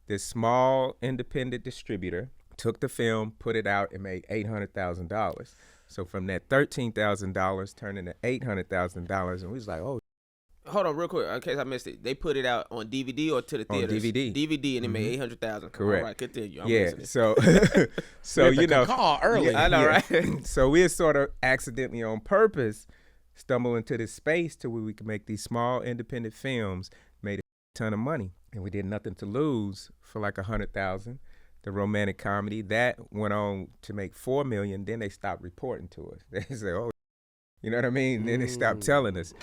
this small independent distributor took the film, put it out, and made $800,000. So from that $13,000 turned into $800,000, and we was like, oh. Hold on, real quick, in case I missed it. They put it out on DVD or to the theaters? On DVD. DVD, and it made $800,000. Correct. All right, continue. I'm yeah. listening. So you know, call early. I know, right? So we sort of accidentally, on purpose, stumbled into this space to where we could make these small independent films, made a ton of money, and we did Nothing to Lose for like $100,000. The romantic comedy that went on to make $4 million. Then they stopped reporting to us. They say, "Oh, you know what I mean?" Then they stopped telling us.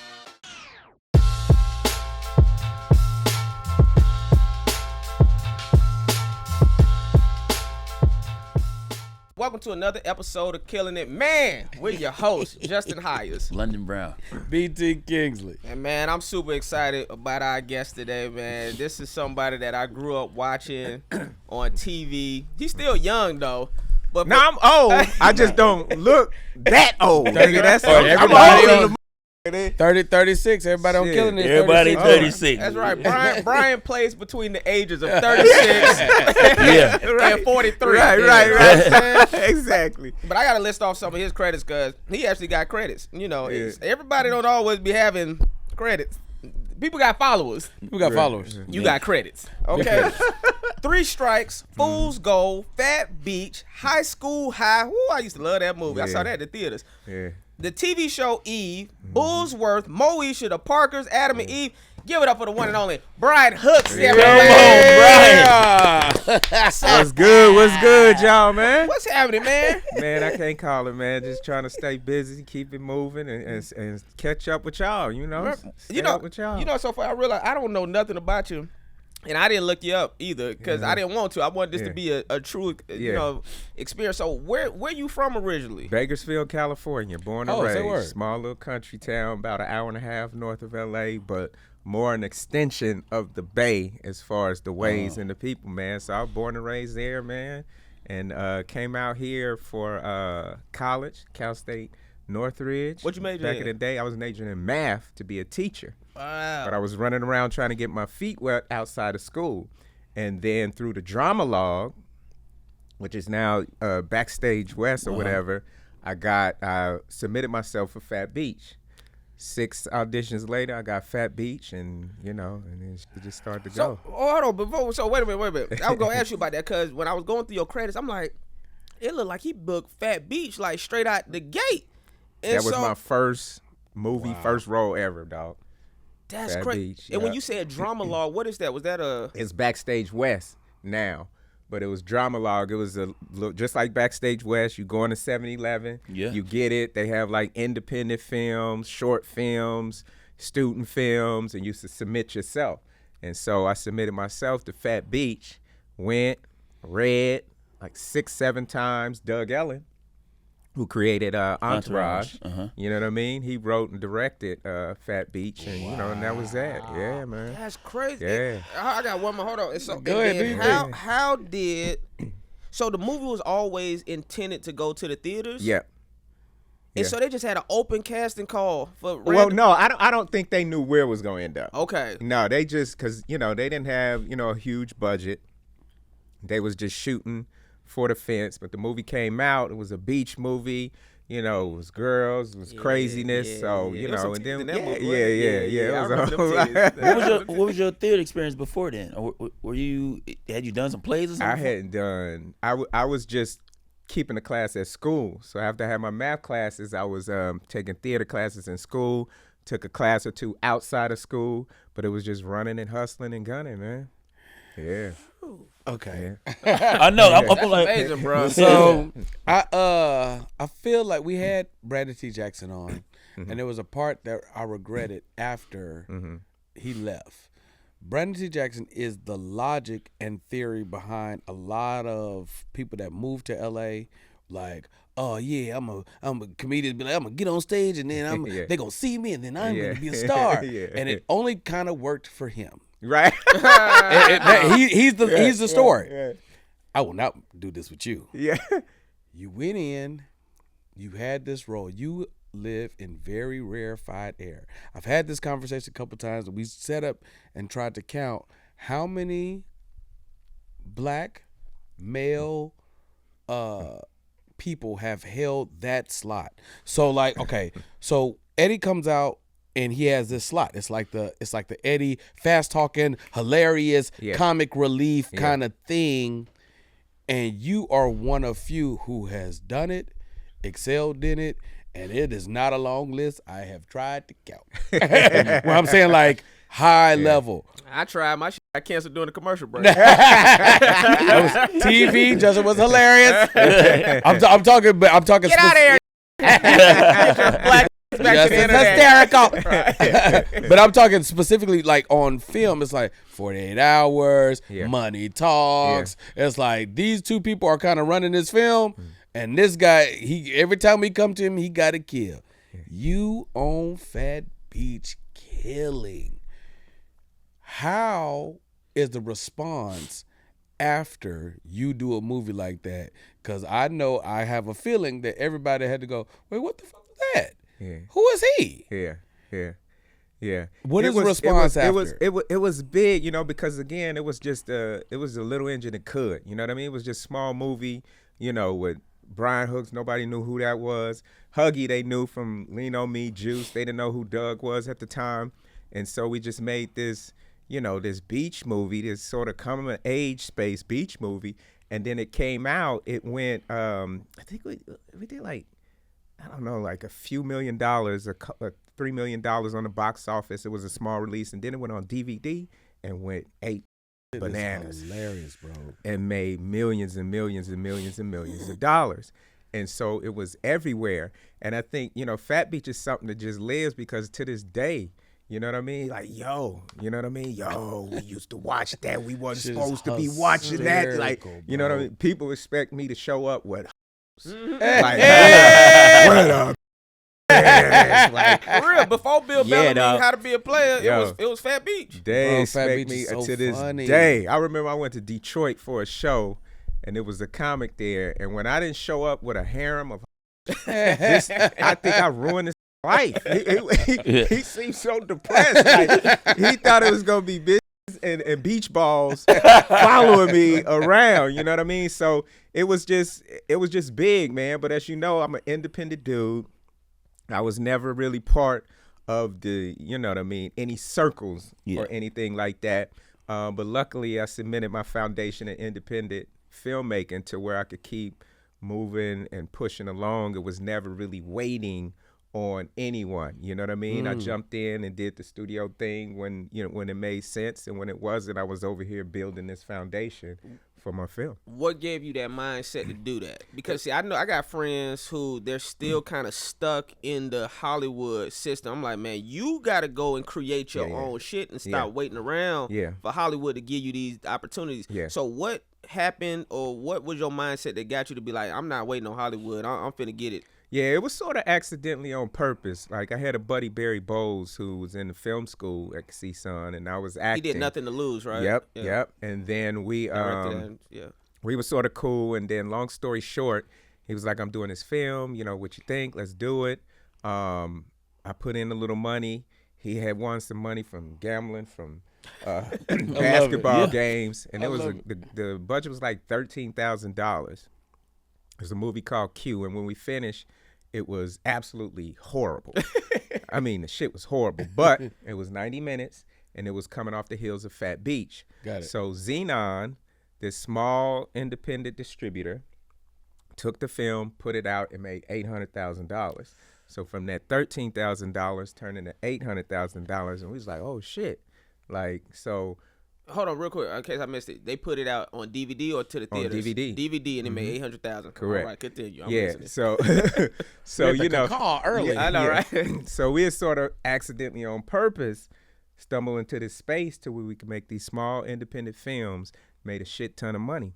Welcome to another episode of Killing It. Man, we're your host, Justin Hires. London Brown. BT Kingsley. And man, I'm super excited about our guest today, man. This is somebody that I grew up watching on TV. He's still young, though. But No, I'm old. I just don't look that old. Nigga, that's all. Everybody I'm old. on 30, 36. Everybody on Shit. Killing It. Everybody 36. That's right. Brian plays between the ages of 36 and 43. Right. Exactly. But I got to list off some of his credits because he actually got credits. You know, everybody don't always be having credits. People got followers. People got followers. You got credits. Okay. 3 Strikes, Fool's Gold, Phat Beach, High School High. Woo, I used to love that movie. I saw that at the theaters. Yeah. The TV show Eve, Bullsworth, Moesha, The Parkers, Adam and Eve. Give it up for the one and only Brian Hooks. Yeah. Brian. What's good? What's good, y'all, man? What's happening, man? Man, I can't call it, man. Just trying to stay busy, keep it moving, and catch up with y'all. You know, stay up with y'all. You know, so far I realized I don't know nothing about you. And I didn't look you up either because I didn't want to. I wanted this to be a true, you know, experience. So where you from originally? Bakersfield, California, born and say word. raised. Small little country town, about an hour and a half north of LA, but more an extension of the Bay as far as the ways and the people, man. So I was born and raised there, man, and came out here for college, Cal State Northridge. What you majored Back in? in the day, I was majoring in math to be a teacher. Wow. But I was running around trying to get my feet wet outside of school. And then through the drama log, which is now Backstage West or whatever, I submitted myself for Phat Beach. 6 auditions later, I got Phat Beach, and you know, and then it just started to go. Hold on, wait a minute. I was gonna ask you about that because when I was going through your credits, I'm like, it looked like he booked Phat Beach like straight out the gate. And That was my first movie, first role ever, dog. That's Phat crazy. Beach, And when yeah. you said drama log, what is that? Was that a? It's Backstage West now, but it was drama log. It was just like Backstage West. You go into 7-Eleven, you get it. They have like independent films, short films, student films, and you submit yourself. And so I submitted myself to Phat Beach, went, read like 6-7 times. Doug Ellen, who created Entourage. You know what I mean? He wrote and directed Phat Beach, and you know, and that was that. Yeah, man. That's crazy. Yeah. I got one more. Hold on. So, Go ahead, and baby. how did? So the movie was always intended to go to the theaters. Yeah. And so they just had an open casting call for. Well, no, I don't think they knew where it was going to end up. Okay. No, they just, because, you know, they didn't have, you know, a huge budget. They was just shooting for the fence. But the movie came out. It was a beach movie. You know, it was girls. It was craziness. So, you There was know, some and then, titties in that movie, yeah. right? It was I a remember whole them lot. titties. What was your theater experience before then? Or were you had you done some plays or something? I hadn't done, I was just keeping the class at school. So after I had my math classes, I was taking theater classes in school, took a class or 2 outside of school, but it was just running and hustling and gunning, man. Yeah. Okay. I know. I'm like, Amazing, bro. So I feel like we had Brandon T. Jackson on, and there was a part that I regretted after he left. Brandon T. Jackson is the logic and theory behind a lot of people that move to LA. Like, oh yeah, I'm a comedian. Be like, I'm gonna get on stage, and then they gonna see me, and then I'm gonna be a star. And it only kind of worked for him. Right. He's the story. Yeah. I will not do this with you. Yeah. You went in, you had this role. You live in very rarefied air. I've had this conversation a couple times, and we set up and tried to count how many black male people have held that slot. So like, okay, so Eddie comes out and he has this slot. It's like the Eddie fast talking, hilarious, comic relief kind of thing. And you are one of few who has done it, excelled in it, and it is not a long list. I have tried to count. Well, I'm saying like high level. I tried my shit. I canceled during the commercial break. That was TV. Justin was hilarious. I'm talking. Get out of here. Black back to the hysterical. But I'm talking specifically like on film. It's like 48 Hours, Money Talks. It's like these two people are kind of running this film, and this guy, every time we come to him, he got to kill. You own Phat Beach Killing. How is the response after you do a movie like that? Because I know I have a feeling that everybody had to go, wait, what the fuck was that? Yeah. Who is he? Yeah. What is the response after? It was big, because again, it was just it was a little engine that could, you know what I mean? It was just small movie, with Brian Hooks. Nobody knew who that was. Huggy, they knew from Lean On Me, Juice. They didn't know who Doug was at the time. And so we just made this, this beach movie, this sort of coming of age space beach movie. And then it came out, it went, I think we did like, I don't know, like a few $1 million, $3 million on the box office. It was a small release. And then it went on DVD and went bananas. Hilarious, bro. And made millions and millions and millions and millions of dollars. And so it was everywhere. And I think, Phat Beach is something that just lives because to this day, you know what I mean? Like, you know what I mean? Yo, we used to watch that. We wasn't supposed to be watching that. Like, you know what I mean? People expect me to show up with like, what up? Like, for real, before Bill Bellamy How to Be a Player, it was Phat Beach. They expect me to this day. I remember I went to Detroit for a show, and there was a comic there, and when I didn't show up with a harem of I think I ruined his life. He seemed so depressed. Like, he thought it was gonna be bitches and beach balls following me around. You know what I mean? So it was just big, man. But as you know, I'm an independent dude. I was never really part of the, any circles or anything like that. But luckily, I submitted my foundation in independent filmmaking to where I could keep moving and pushing along. It was never really waiting on anyone. You know what I mean? I jumped in and did the studio thing when it made sense, and when it wasn't, I was over here building this foundation for my film. What gave you that mindset to do that? Because see, I know I got friends who they're still kind of stuck in the Hollywood system. I'm like, man, you got to go and create your own shit and stop waiting around for Hollywood to give you these opportunities. So what happened, or what was your mindset that got you to be like, I'm not waiting on Hollywood, I'm finna get it? Yeah, it was sort of accidentally on purpose. Like, I had a buddy, Barry Bowles, who was in the film school at CSUN, and I was acting. He did Nothing to Lose, right? Yep. And then we were sort of cool. And then, long story short, he was like, I'm doing this film. What you think? Let's do it. I put in a little money. He had won some money from gambling, from basketball games. And the budget was like $13,000. There's a movie called Q, and when we finished, it was absolutely horrible. I mean, the shit was horrible, but it was 90 minutes, and it was coming off the heels of Phat Beach. Got it. So Xenon, this small independent distributor, took the film, put it out, and made $800,000. So from that $13,000 turned into $800,000, and we was like, oh, shit. Like, so... Hold on, real quick, in case I missed it. They put it out on DVD or to the theaters? On DVD. DVD, and it made $800,000. Correct. All right, continue. I'm listening. So call early. I know, right? So we had sort of accidentally on purpose stumbled into this space to where we could make these small independent films, made a shit ton of money,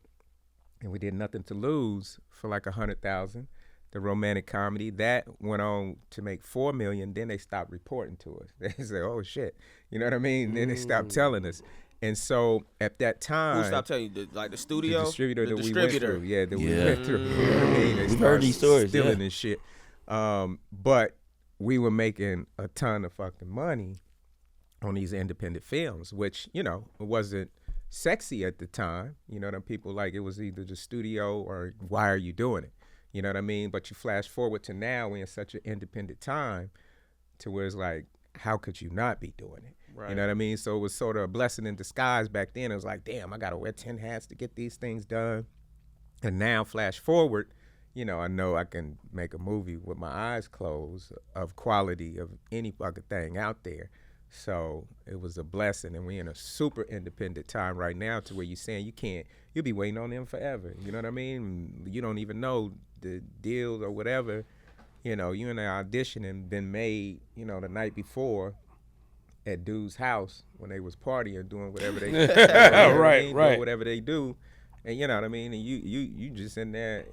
and we did Nothing to Lose for like $100,000. The romantic comedy that went on to make $4 million. Then they stopped reporting to us. They said, "Oh shit," you know what I mean? Then they stopped telling us. And so at that time, who stopped telling you? The studio, the distributor we went through. We went through. You know what I mean? They heard these stories, stealing and shit. But we were making a ton of fucking money on these independent films, which it wasn't sexy at the time. You know what I mean? People like it was either the studio or why are you doing it? You know what I mean? But you flash forward to now, we're in such an independent time to where it's like, how could you not be doing it? Right. You know what I mean? So it was sort of a blessing in disguise back then. It was like, damn, I got to wear 10 hats to get these things done. And now flash forward, you know I can make a movie with my eyes closed of quality of any fucking thing out there. So it was a blessing, and we're in a super independent time right now to where you're saying you'll be waiting on them forever. You know what I mean? You don't even know the deals or whatever. You know, you in the audition and been made, you know, the night before at dude's house when they was partying, doing whatever they right. doing whatever they do. And you know what I mean? And you just in there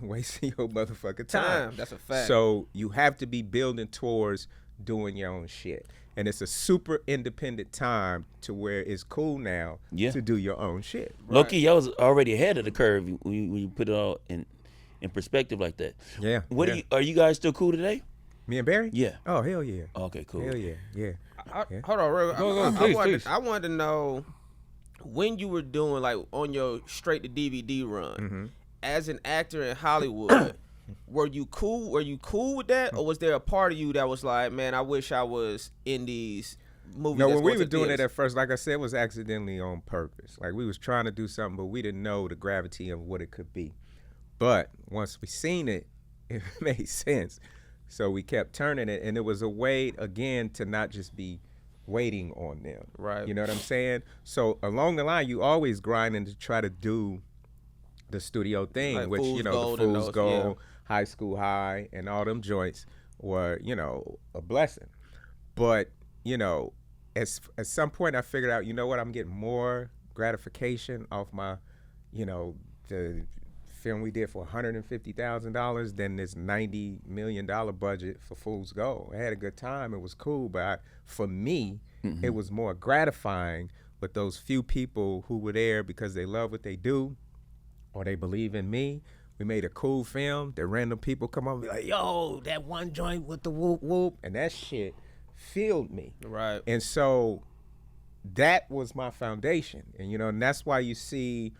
wasting your motherfucking time. That's a fact. So you have to be building towards doing your own shit. And it's a super independent time to where it's cool now to do your own shit. Right. Low-key, y'all was already ahead of the curve when you put it all in perspective like that. Yeah. Are you guys still cool today? Me and Barry? Yeah. Oh, hell yeah. Okay, cool. Hell yeah. Yeah. Hold on, real please. I wanted to know when you were doing like on your straight to DVD run, as an actor in Hollywood, were you cool with that, or was there a part of you that was like, man, I wish I was in these movies? No, when we were doing it at first, like I said, it was accidentally on purpose. Like we was trying to do something, but we didn't know the gravity of what it could be. But once we seen it, it made sense. So we kept turning it, and it was a way, again, to not just be waiting on them. Right. You know what I'm saying? So along the line, you always grinding to try to do the studio thing, like which, Fool's you know, Gold the Fool's Gold, yeah. High School High, and all them joints were, you know, a blessing. But, you know, at some point I figured out, you know what, I'm getting more gratification off my, you know, the film we did for $150,000 than this $90 million budget for Fool's Gold. I had a good time. It was cool, but for me, it was more gratifying with those few people who were there because they love what they do or they believe in me. We made a cool film. The random people come up and be like, yo, that one joint with the whoop whoop. And that shit filled me. Right. And so that was my foundation. And, you know, and that's why you see,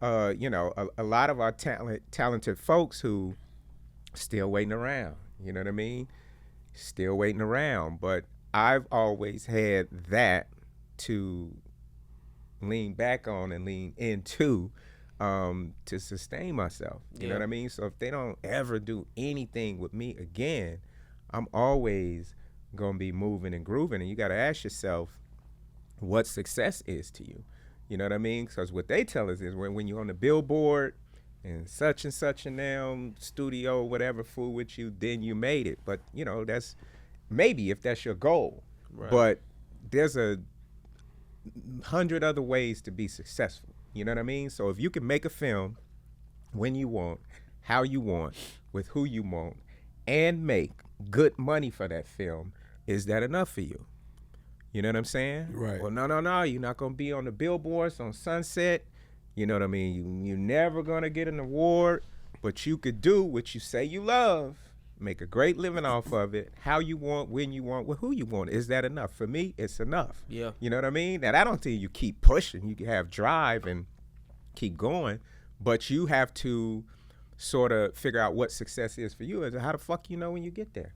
you know, a lot of our talented folks who still waiting around. You know what I mean? Still waiting around. But I've always had that to lean back on and lean into to sustain myself. You know what I mean? So if they don't ever do anything with me again, I'm always going to be moving and grooving. And you got to ask yourself what success is to you. You know what I mean? Because what they tell us is when you're on the billboard and such and now studio, whatever, fool with you, then you made it. But, you know, that's maybe if that's your goal. Right. But there's 100 other ways to be successful. You know what I mean? So if you can make a film when you want, how you want, with who you want, and make good money for that film, is that enough for you? You know what I'm saying? Right. Well, no. You're not going to be on the billboards on Sunset. You know what I mean? You're never going to get an award, but you could do what you say you love, make a great living off of it, how you want, when you want, with who you want. Is that enough? For me, it's enough. Yeah. You know what I mean? And I don't think you keep pushing. You can have drive and keep going, but you have to sort of figure out what success is for you. How the fuck you know when you get there?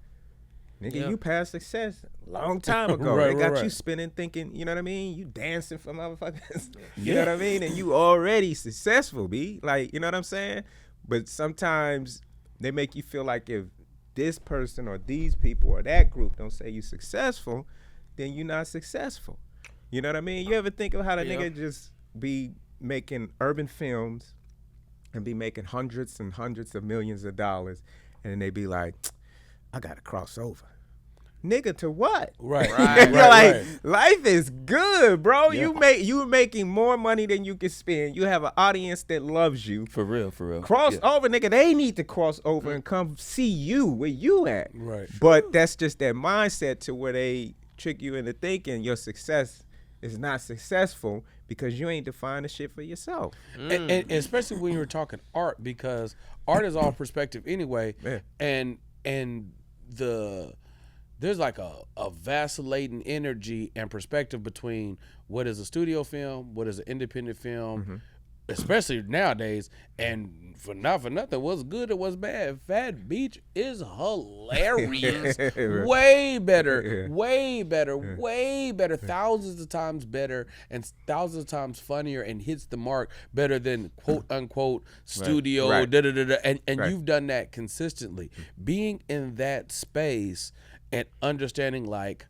Nigga, you passed success a long time ago. They got you spinning thinking, you know what I mean? You dancing for motherfuckers. You know what I mean? And you already successful, B. Like, you know what I'm saying? But sometimes they make you feel like if this person or these people or that group don't say you successful, then you're not successful. You know what I mean? You ever think of how the nigga just be making urban films and be making hundreds and hundreds of millions of dollars, and then they be like, I gotta cross over. Nigga, to what? Right. You're like, life is good, bro. Yeah. You making more money than you can spend. You have an audience that loves you. For real. Cross over, nigga. They need to cross over and come see you where you at. Right. But that's just that mindset to where they trick you into thinking your success is not successful because you ain't defined the shit for yourself. And especially when you're talking art, because art is all perspective anyway. Yeah. And the there's like a vacillating energy and perspective between what is a studio film, what is an independent film, especially nowadays. And not for nothing, what's good and what's bad. Phat Beach is hilarious. Way better, way better, thousands of times better, and thousands of times funnier, and hits the mark better than quote unquote studio. And you've done that consistently. Being in that space and understanding like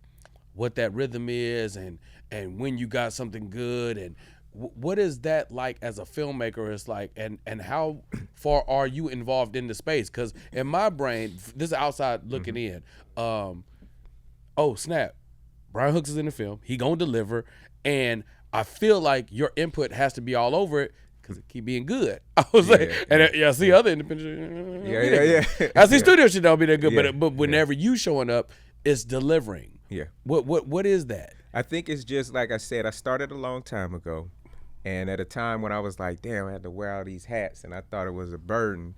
what that rhythm is, and when you got something good, and what is that like as a filmmaker? It's like, and how far are you involved in the space? Because in my brain, this is outside looking in. Oh snap, Brian Hooks is in the film. He gonna deliver, and I feel like your input has to be all over it because it keep being good. I was I see other independent. I see studio shit don't be that good, but whenever you showing up, it's delivering. Yeah. What is that? I think it's just like I said. I started a long time ago. And at a time when I was like, damn, I had to wear all these hats and I thought it was a burden,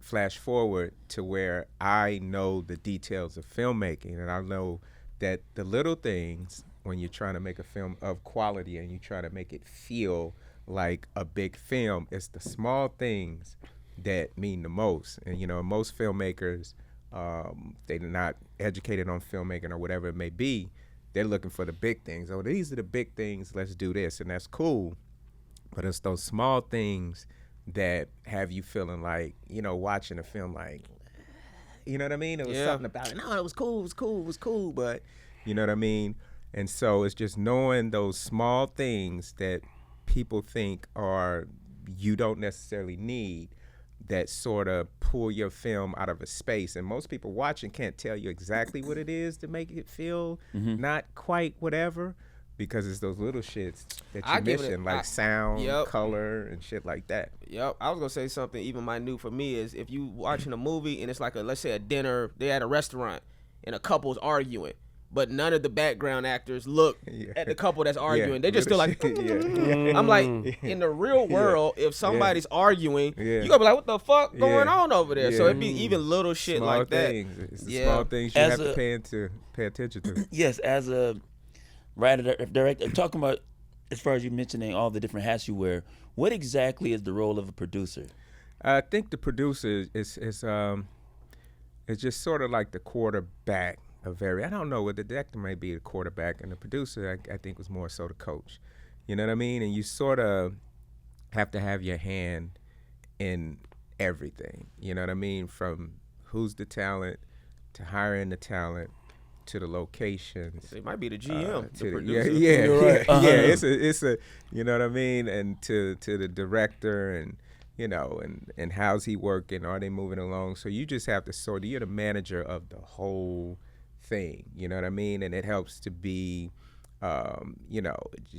flash forward to where I know the details of filmmaking, and I know that the little things when you're trying to make a film of quality and you try to make it feel like a big film, it's the small things that mean the most. And, most filmmakers, they're not educated on filmmaking or whatever it may be. They're looking for the big things. Oh, these are the big things. Let's do this. And that's cool. But it's those small things that have you feeling like, watching a film like, you know what I mean? It was something about it. No, it was cool. But you know what I mean? And so it's just knowing those small things that people think you don't necessarily need, that sort of pull your film out of a space. And most people watching can't tell you exactly what it is to make it feel not quite whatever, because it's those little shits that you mentioned, like sound, color, and shit like that. Yep. I was going to say something even minute for me is if you watching a movie and it's like let's say a dinner, they're at a restaurant and a couple's arguing, but none of the background actors look at the couple that's arguing. They just still like, I'm like, in the real world, if somebody's arguing, you gonna be like, what the fuck going on over there? So it'd be even little shit small like things. that. It's the small things you have to pay attention to. Yes, as a writer, director, talking about, as far as you mentioning all the different hats you wear, what exactly is the role of a producer? I think the producer is just sort of like the quarterback. I don't know what the director may be the quarterback, and the producer I think was more so the coach. You know what I mean? And you sort of have to have your hand in everything. You know what I mean? From who's the talent to hiring the talent to the locations. It might be the GM, the producer. You're right. It's a you know what I mean? And to the director, and and how's he working? Are they moving along? So you just have to you're the manager of the whole thing, you know what I mean? And it helps to be,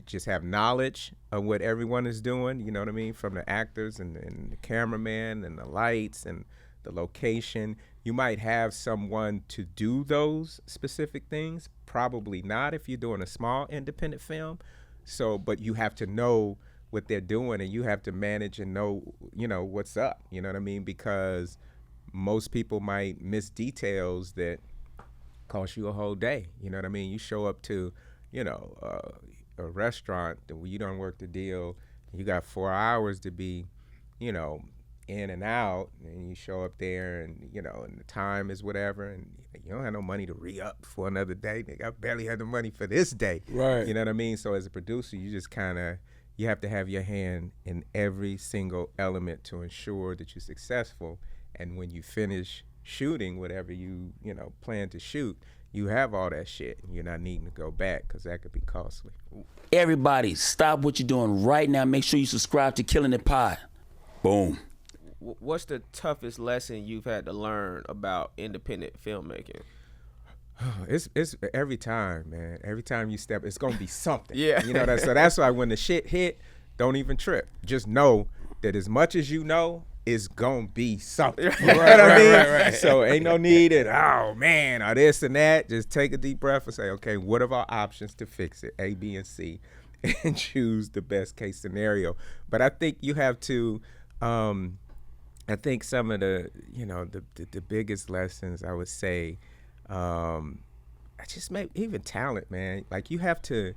just have knowledge of what everyone is doing, you know what I mean? From the actors and the cameraman and the lights and the location. You might have someone to do those specific things, probably not if you're doing a small independent film. So, but you have to know what they're doing, and you have to manage and know, what's up, you know what I mean? Because most people might miss details that cost you a whole day. You know what I mean? You show up to, a restaurant that you don't work the deal. You got 4 hours to be, in and out, and you show up there, and and the time is whatever, and you don't have no money to re-up for another day. Nigga, I barely had the money for this day. Right. You know what I mean? So as a producer, you just you have to have your hand in every single element to ensure that you're successful. And when you finish shooting whatever you plan to shoot, you have all that shit, and you're not needing to go back, because that could be costly. Everybody, stop what you're doing right now. Make sure you subscribe to Killin It Pod. Boom. What's the toughest lesson you've had to learn about independent filmmaking? It's every time, man. Every time you step, it's gonna be something. Yeah. So that's why when the shit hit, don't even trip. Just know that as much as you know, it's gonna be something. You know what I mean? Right. So ain't no need or this and that. Just take a deep breath and say, okay, what are our options to fix it? A, B, and C, and choose the best case scenario. But I think you have to. I think some of the the biggest lessons, I would say, I just make even talent, man. Like you have to,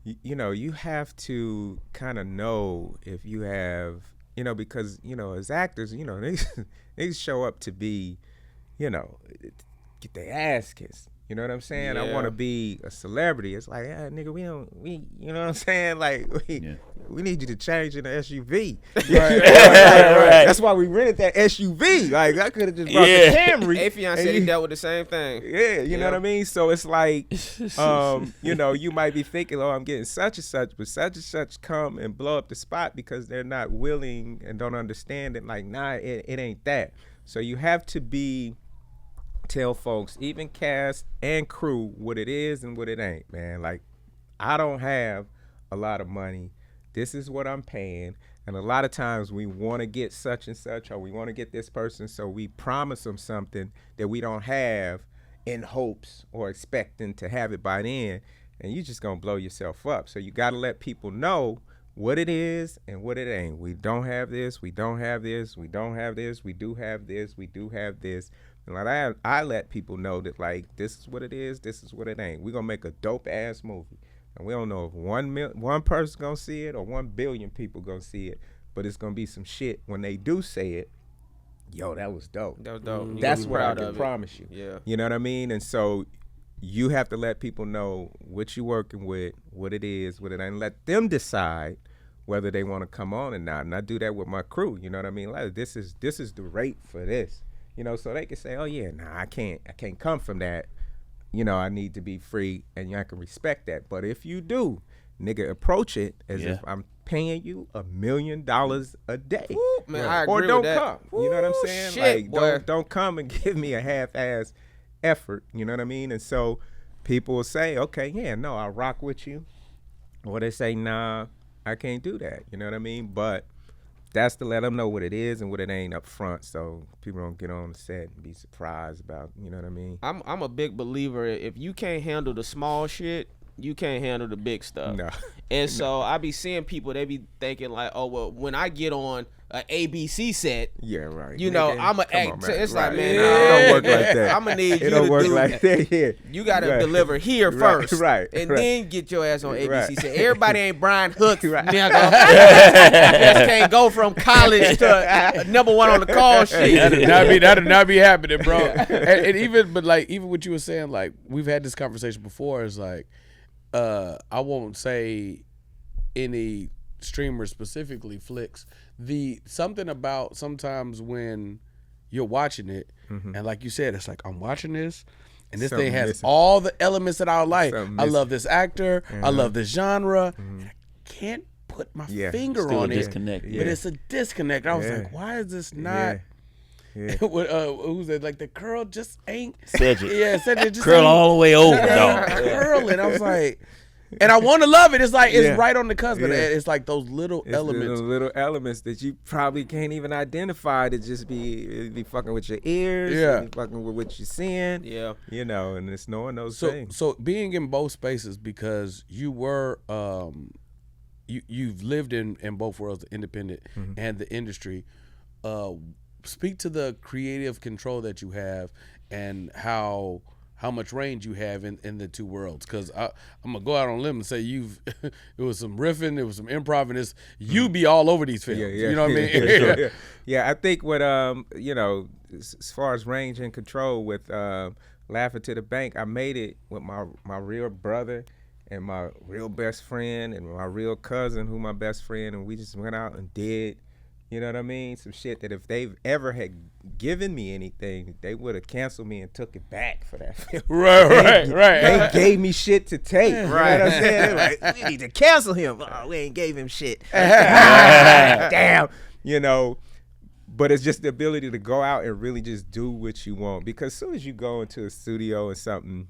you have to kind of know if you have, because as actors, they show up to be, get their ass kissed. You know what I'm saying? Yeah. I want to be a celebrity. It's like, nigga, we, you know what I'm saying? Like, we need you to change in the SUV. Right. That's why we rented that SUV. Like, I could have just brought the Camry. Afion said he dealt with the same thing. Yeah, you know what I mean? So it's like, you might be thinking, I'm getting such and such, but such and such come and blow up the spot because they're not willing and don't understand it. Like, nah, it ain't that. So you have to tell folks, even cast and crew, what it is and what it ain't, man. Like, I don't have a lot of money. This is what I'm paying. And a lot of times we want to get such and such, or we want to get this person, so we promise them something that we don't have in hopes or expecting to have it by then, and you just gonna blow yourself up. So you got to let people know what it is and what it ain't. We don't have this, we don't have this, we don't have this, we do have this, we do have this. And like I let people know that, like, this is what it is, this is what it ain't. We're gonna make a dope ass movie, and we don't know if one person gonna see it or 1 billion people gonna see it, but it's gonna be some shit when they do say it. Yo, that was dope. That was dope. That's what I can promise you. Yeah. You know what I mean? And so you have to let people know what you're working with, what it is, what it ain't. Let them decide whether they want to come on or not. And I do that with my crew. You know what I mean? Like, this is the rate for this. So they can say, oh yeah, nah, I can't come from that. I need to be free, and I can respect that. But if you do, nigga, approach it as if I'm paying you $1 million a day. Woo, man, I agree or don't with that. come. You know what I'm saying? Shit, like, don't come and give me a half-ass effort. You know what I mean? And so people will say, okay, yeah, no, I'll rock with you. Or they say, nah, I can't do that. You know what I mean? But that's to let them know what it is and what it ain't up front, so people don't get on the set and be surprised about, you know what I mean? I'm a big believer, if you can't handle the small shit, you can't handle the big stuff. No. And so I be seeing people, they be thinking like, oh, well, when I get on an ABC set, yeah, right. I'm an actor. It's right. like, man, it don't work like that. I'm gonna need you it don't to work do like that. Yeah. You gotta deliver here first, and then get your ass on ABC set. Everybody ain't Brian Hook, right. nigga. Just can't go from college to number one on the call sheet. That'd not be happening, bro. and even what you were saying, like, we've had this conversation before. Is like, I won't say any streamer specifically, flicks. Something about sometimes when you're watching it, and like you said, it's like, I'm watching this, and this thing has all the elements that I like. I love this actor, I love this genre, and I can't put my finger Still on a it. disconnect. But it's a disconnect. I was like, why is this not? Yeah. Who's it? Like, the curl just ain't. Cedric. Yeah, Cedric just Curl ain't, all the way over, dog. curling. I was like, and I want to love it. It's like, it's right on the cusp. But it's like those little elements. Those little elements that you probably can't even identify, to just be fucking with your ears. Yeah. Be fucking with what you're seeing. Yeah. And it's knowing those things. So being in both spaces, because you were, you've lived in both worlds, the independent and the industry. Speak to the creative control that you have, and how much range you have in the two worlds. Because I'm gonna go out on a limb and say it was some riffing, it was some improv, and you be all over these films. You know what I mean? Yeah, I think what as far as range and control with Laughing to the Bank, I made it with my real brother and my real best friend and my real cousin, who my best friend, and we just went out and did. You know what I mean? Some shit that if they've ever had given me anything, they would have canceled me and took it back for that film. Right. They gave me shit to take. Right. You know what I'm saying? They're like, we need to cancel him. Oh, we ain't gave him shit. Damn. But it's just the ability to go out and really just do what you want. Because as soon as you go into a studio or something,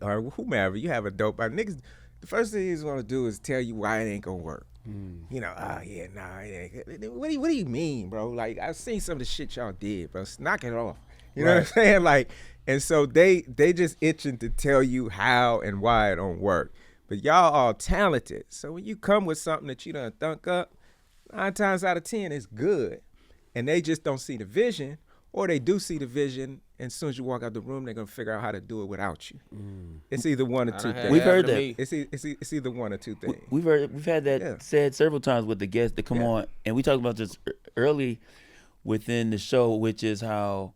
or whomever, you have a dope niggas, the first thing he's gonna do is tell you why it ain't gonna work. It ain't. What do you mean, bro? Like, I've seen some of the shit y'all did, bro. Knock it off. You know what I'm saying? Like, and so they just itching to tell you how and why it don't work. But y'all all talented. So when you come with something that you done thunk up, 9 times out of 10 it's good. And they just don't see the vision, or they do see the vision, and as soon as you walk out the room, they're gonna figure out how to do it without you. It's either one or two things. We've heard that. It's either one or two things. We've had that said several times with the guests that come on, and we talked about this early within the show, which is how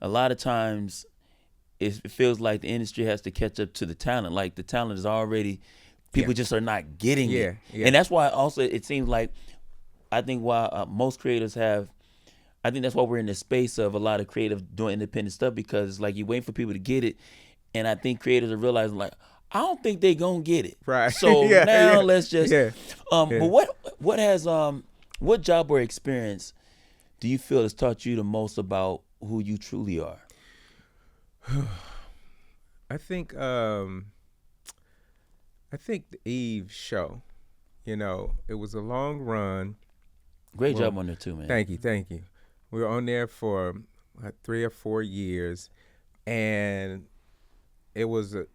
a lot of times it feels like the industry has to catch up to the talent. Like the talent is already, people just are not getting it. Yeah. And that's why also it seems like, I think why most creators have, I think that's why we're in the space of a lot of creative doing independent stuff, because it's like you're waiting for people to get it. And I think creators are realizing like, I don't think they gonna get it. Right. So now let's just, but what has, what job or experience do you feel has taught you the most about who you truly are? I think the Eve show, it was a long run. Great job on there too, man. Thank you. We were on there for 3 or 4 years, and it was a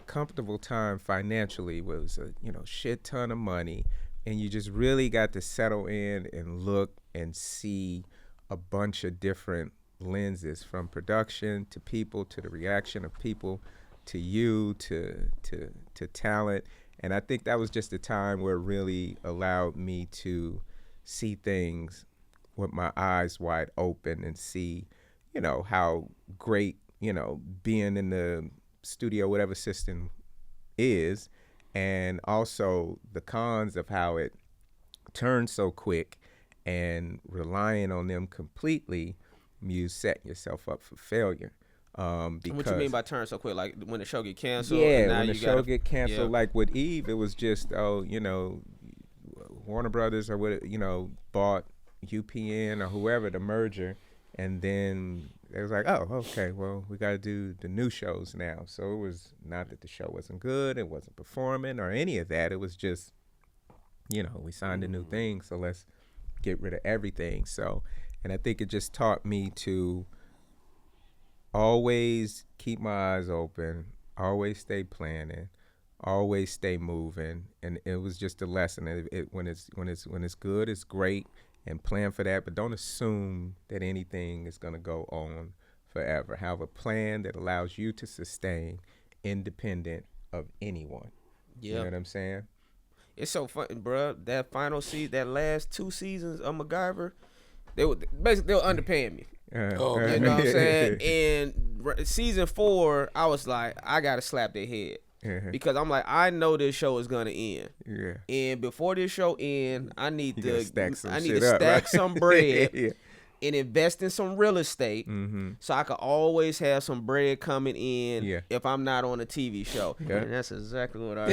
comfortable time financially. It was a shit ton of money, and you just really got to settle in and look and see a bunch of different lenses, from production to people to the reaction of people to you to talent. And I think that was just a time where it really allowed me to see things with my eyes wide open and see how great being in the studio, whatever system is, and also the cons of how it turns so quick, and relying on them completely, you set yourself up for failure. Because, what you mean by turn so quick? Like when the show get canceled? Yeah, when the show get canceled, like with Eve, it was just Warner Brothers or what bought UPN or whoever, the merger, and then it was like, oh, okay, well, we got to do the new shows now. So it was not that the show wasn't good, it wasn't performing or any of that. It was just, we signed a new thing, so let's get rid of everything. So, and I think it just taught me to always keep my eyes open, always stay planning, always stay moving. And it was just a lesson. When it's good, it's great, and plan for that, but don't assume that anything is going to go on forever. Have a plan that allows you to sustain independent of anyone. You know what I'm saying? It's so funny, bro. That final season, that last 2 seasons of MacGyver, they were underpaying me. You know what I'm saying? And season 4, I was like, I gotta slap their head. Because I'm like, I know this show is gonna end. Yeah. And before this show ends, I need to stack some bread and invest in some real estate, so I could always have some bread coming in if I'm not on a TV show. And that's exactly what I do.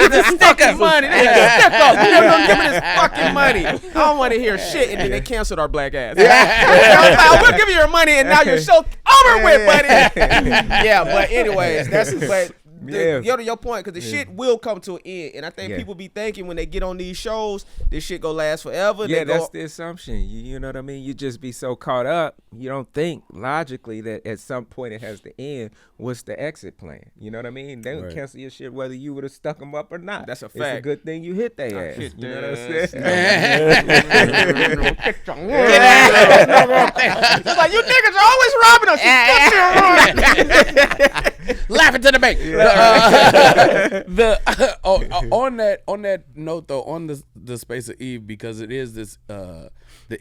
This fucking money. Step up. You never gonna give me this fucking money. I don't want to hear shit. And then they canceled our black ass. I will give you your money, and now your show's over with, buddy. But anyways, to your point, because the shit will come to an end, and I think people be thinking when they get on these shows, this shit go last forever. That's the assumption. You know what I mean? You just be so caught up, you don't think logically that at some point it has to end. What's the exit plan? You know what I mean? They would cancel your shit whether you would have stuck them up or not. That's a fact. It's a good thing you hit their ass. You know what I'm saying? It's like, you niggas are always robbing us. Laughing to the bank. On that note though, on the space of Eve, because it is this the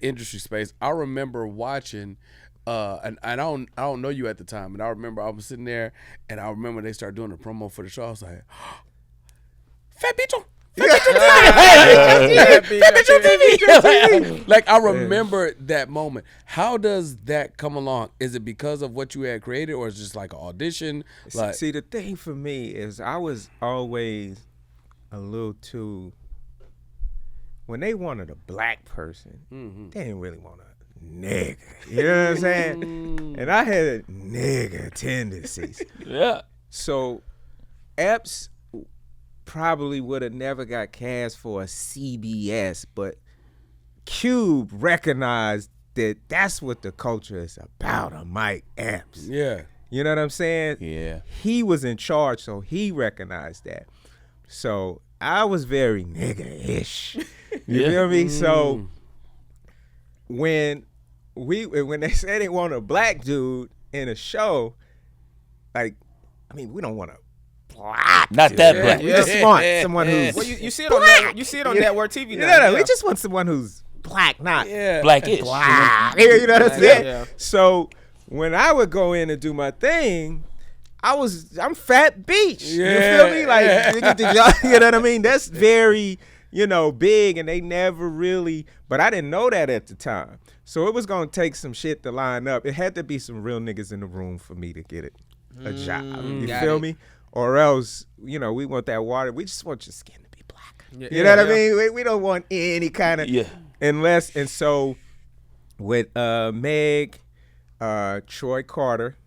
industry space. I remember watching, and I don't know you at the time, and I remember I was sitting there, and I remember they started doing a promo for the show. I was like, Phat Beach on. Phat Beach on TV. Like, I remember that moment. How does that come along? Is it because of what you had created, or is it just like an audition? Like, see, the thing for me is I was always a little too. When they wanted a black person, they didn't really want a nigga. You know what I'm saying? And I had nigga tendencies. Yeah. So, Epps probably would have never got cast for a CBS, but Cube recognized that that's what the culture is about, a Mike Epps. Yeah. You know what I'm saying? Yeah. He was in charge, so he recognized that. So I was very nigga-ish. You feel me? So when they say they want a black dude in a show, like, I mean, we don't want a black Not dude. that black. We just want someone who's Well, you see it on that. You see it on network TV now. no, we just want someone who's black, not Blackish. black. You know what I'm saying? Yeah. So when I would go in and do my thing, I'm Phat Beach. Yeah. You feel me? Like, you know what I mean? That's very, big, and they never really, but I didn't know that at the time. So it was going to take some shit to line up. It had to be some real niggas in the room for me to get it a job. You feel me? Or else, we want that water. We just want your skin to be black. You know what I mean? We don't want any kind of, unless, and so with Meg, Troy Carter,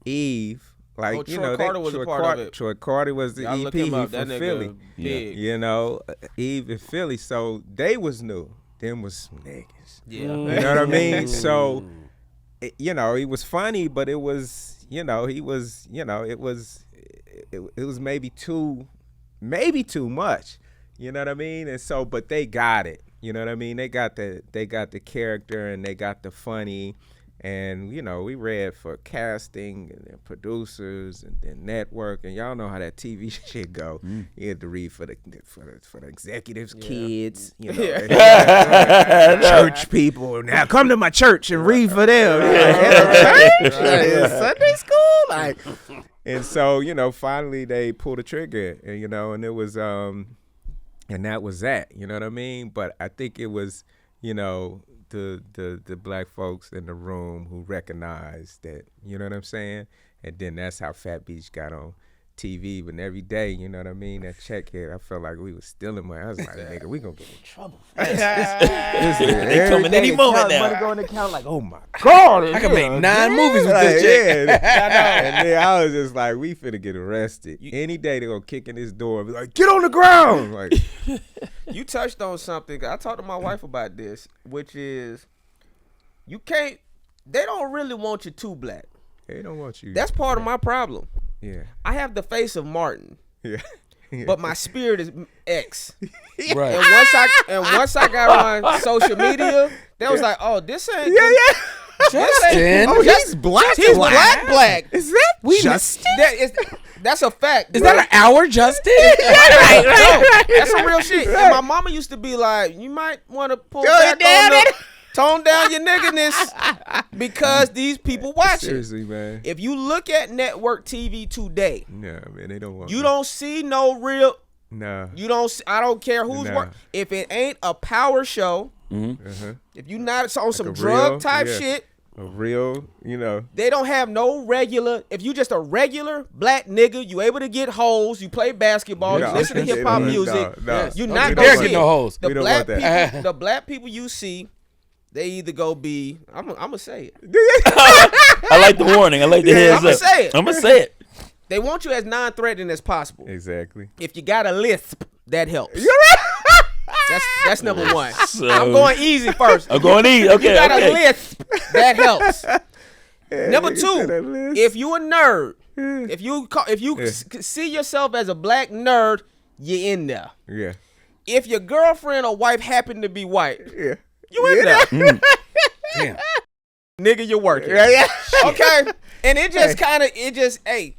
Eve, like, Troy Carter was a part of it. Troy Carter was the EP from Philly. Big. Eve in Philly. So they was new. Them was some niggas. Yeah. You know what I mean? So, he was funny, but it was, it was maybe too much. You know what I mean? And so, but they got it. You know what I mean? They got the character, and they got the funny. And, we read for casting and then producers and then network, and y'all know how that TV shit go. You had to read for the executives, kids, church people. Now come to my church and read for them. Sunday school, and so finally they pulled the trigger, and it was and that was that. You know what I mean? But I think it was the black folks in the room who recognized that, you know what I'm saying? And then that's how Phat Beach got on TV. But every day, you know what I mean, that check hit, I felt like we was stealing money. I was like, nigga, we gonna get in trouble. They coming any moment now. Money going to account like, oh my God. I can make 9 movies with this chick. And then I was just like, we finna get arrested. Any day they gonna kick in this door and be like, get on the ground. Like, You touched on something. I talked to my wife about this, which is they don't really want you too black. they don't want you. That's part of my problem. Yeah. I have the face of Martin, Yeah. but my spirit is X. Right. And once I got on social media, they was like, "Oh, this ain't Justin. Oh, he's black. He's black. Is that Justin? That's a fact. Is that an hour, Justin? right. That's some real shit. And my mama used to be like, "You might want to pull back on tone down your nigginess because these people watching." Seriously, man. If you look at network TV today, Nah, man, they don't want. you don't see no real. Nah. You don't. I don't care who's Nah. work. If it ain't a power show, if you not on some a drug real- type yeah. shit, A real, they don't have no regular. If you just a regular black nigga, you able to get hoes. You play basketball. No, You listen to they hip hop don't- music. no. You We not don't gonna want see get no hoes. The We don't black want that. people. The black people you see, they either go be. I'm gonna say it. I like the warning. I like the heads I'ma up. say it. I'm gonna say it. They want you as non-threatening as possible. Exactly. If you got a lisp, that helps. That's number one. So- I'm going easy first. I'm going to eat. Okay. You got okay. a lisp, that helps. Number nigga said a two, lisp. if you a nerd, if you see yourself as a black nerd, you in there. Yeah. If your girlfriend or wife happen to be white, Yeah. you in there. Damn. Nigga, you're working. Yeah. Okay? And it just hey,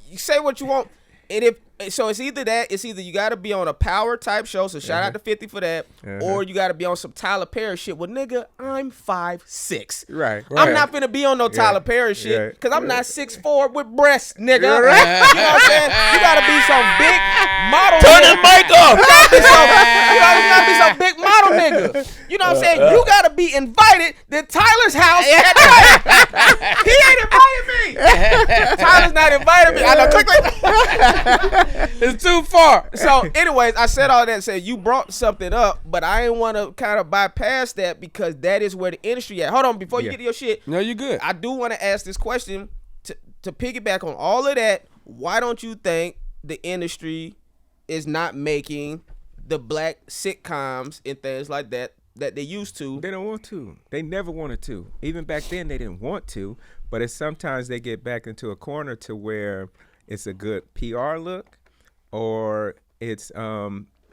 you say what you want. And so it's either that, it's either you got to be on a power type show, so shout out to 50 for that, or you got to be on some Tyler Perry shit. Well, nigga, I'm 5'6". Right. I'm not finna be on no Tyler Perry shit Yeah. because I'm not 6'4" with breasts, nigga. Yeah, right. You know what I'm saying? You gotta be some big model. Turn nigga. the mic off. You gotta be some big model nigga. You know what I'm saying? You gotta be invited to Tyler's house at night. He ain't invited me. Tyler's not invited me. I know. Click. It's too far. So, anyways, I said all that to say you brought something up, but I didn't want to kind of bypass that because that is where the industry at. Hold on, before you get to your shit. No, you good. I do want to ask this question to piggyback on all of that. Why don't you think the industry is not making the black sitcoms and things like that they used to? They don't want to. They never wanted to. Even back then, they didn't want to. But it's sometimes they get back into a corner to where it's a good PR look, or it's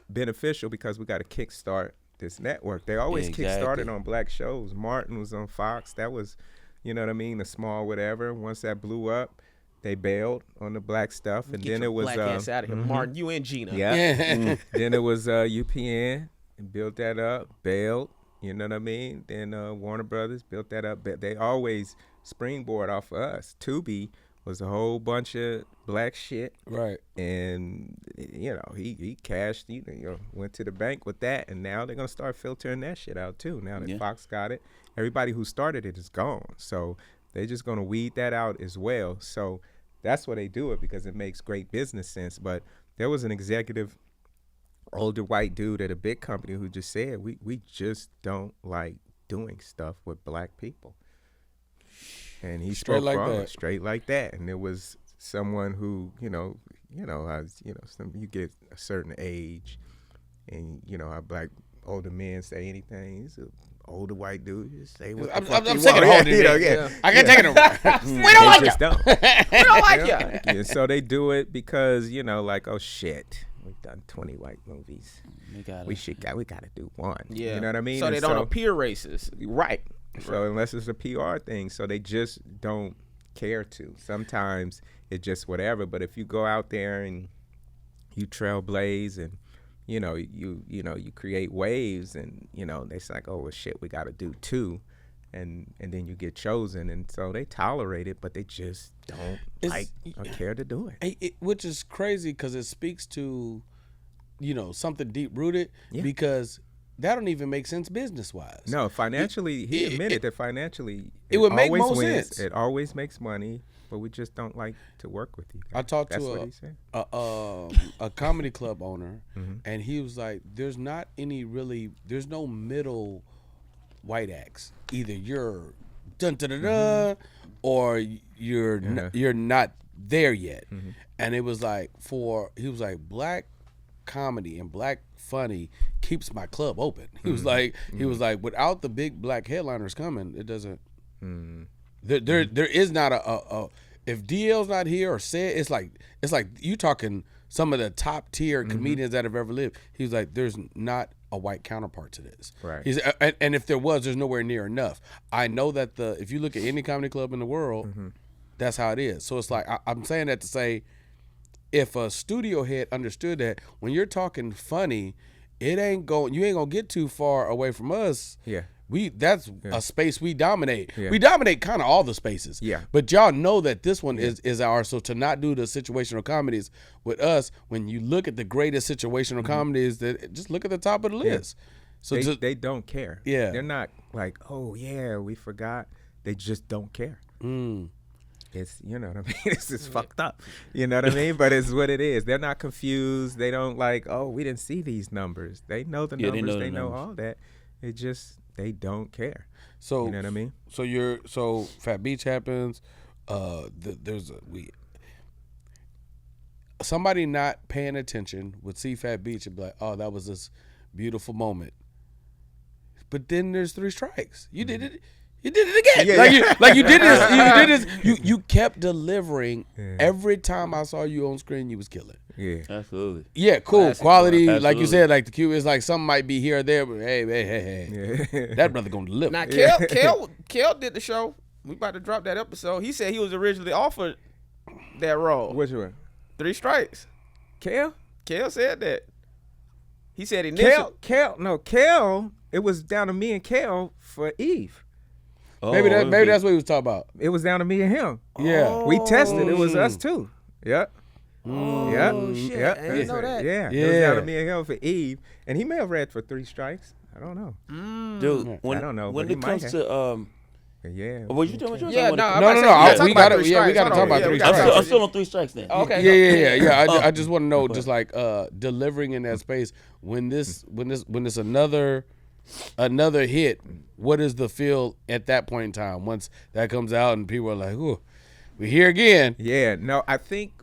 beneficial because we got to kickstart this network. They always kick-started on black shows. Martin was on Fox. That was, you know what I mean, the small whatever. Once that blew up, they bailed on the black stuff, and then it was black ass out of here, Martin. You and Gina. Yeah. Then it was UPN, and built that up, bailed. You know what I mean? Then Warner Brothers built that up. But they always springboard off of us. Tubi was a whole bunch of black shit. Right. And, you know, he cashed, you know, went to the bank with that. And now they're going to start filtering that shit out, too. Now that Fox got it, everybody who started it is gone. So they're just going to weed that out as well. So that's why they do it, because it makes great business sense. But there was an executive, older white dude at a big company who just said, we just don't like doing stuff with black people. And he spoke straight like that. And there was someone who, you get a certain age, and you know how black older men say anything. He's an older white dude, just say what I'm sick of holding it. I can't take it over. We don't like you. We don't like you. Yeah, so they do it because, you know, like, oh shit, we've done 20 white movies. We gotta do one. Yeah. You know what I mean? So they don't appear racist. Right. So unless it's a PR thing, so they just don't care to. Sometimes it's just whatever. But if you go out there and you trailblaze and you create waves, and you know it's like, oh well, shit, we got to do two, and then you get chosen, and so they tolerate it, but they just don't care to do it. Which is crazy because it speaks to, you know, something deep rooted because. That don't even make sense business-wise. No, financially, he admitted that financially it would make more wins. sense. It always makes money, but we just don't like to work with you guys. I talked to a comedy club owner, and he was like, there's no middle white acts. Either you're dun-dun-dun-dun, or you're not there yet. And it was like, he was like, black comedy and black funny keeps my club open. He was like, without the big black headliners coming, it doesn't. There is not a if DL's not here or said, it's like you talking some of the top tier comedians that have ever lived. He was like, there's not a white counterpart to this. Right. He's and if there was, there's nowhere near enough. I know that if you look at any comedy club in the world, that's how it is. So it's like I'm saying that to say, if a studio head understood that when you're talking funny, you ain't gonna get too far away from us. Yeah. That's a space we dominate. Yeah. We dominate kind of all the spaces. Yeah. But y'all know that this one is ours. So to not do the situational comedies with us, when you look at the greatest situational comedies, that just look at the top of the list. So they don't care. Yeah. They're not like, oh yeah, we forgot. They just don't care. It's, you know what I mean? This is fucked up. You know what I mean? But it's what it is. They're not confused. They don't like, oh, we didn't see these numbers. They know the numbers. They know all that. It just, they don't care. So you know what I mean? So Phat Beach happens. Somebody not paying attention would see Phat Beach and be like, oh, that was this beautiful moment. But then there's 3 strikes. You did it. You did it again. You did this. You did this. You kept delivering. Every time I saw you on screen, you was killing. Yeah, absolutely. Yeah, cool. Classic, quality, bro. like you said, like the Q is like something might be here or there, but hey, that brother gonna deliver. Now, Kel did the show. We about to drop that episode. He said he was originally offered that role. Which one? 3 Strikes. Kel said that. He said initially. Kel. It was down to me and Kel for Eve. Oh, maybe that's what he was talking about. It was down to me and him. Yeah. We tested. It was us too. Yep. Oh, shit. I didn't know that. Yeah. It was down to me and him for Eve. And he may have read for 3 Strikes. I don't know. Dude, I don't know. When it comes to yeah. What you doing? No. We got to talk about 3 Strikes. I'm still on 3 Strikes then. Okay. Yeah. I just want to know, just like delivering in that space when this another hit. What is the feel at that point in time once that comes out and people are like, "Ooh, we're here again"? Yeah. No, I think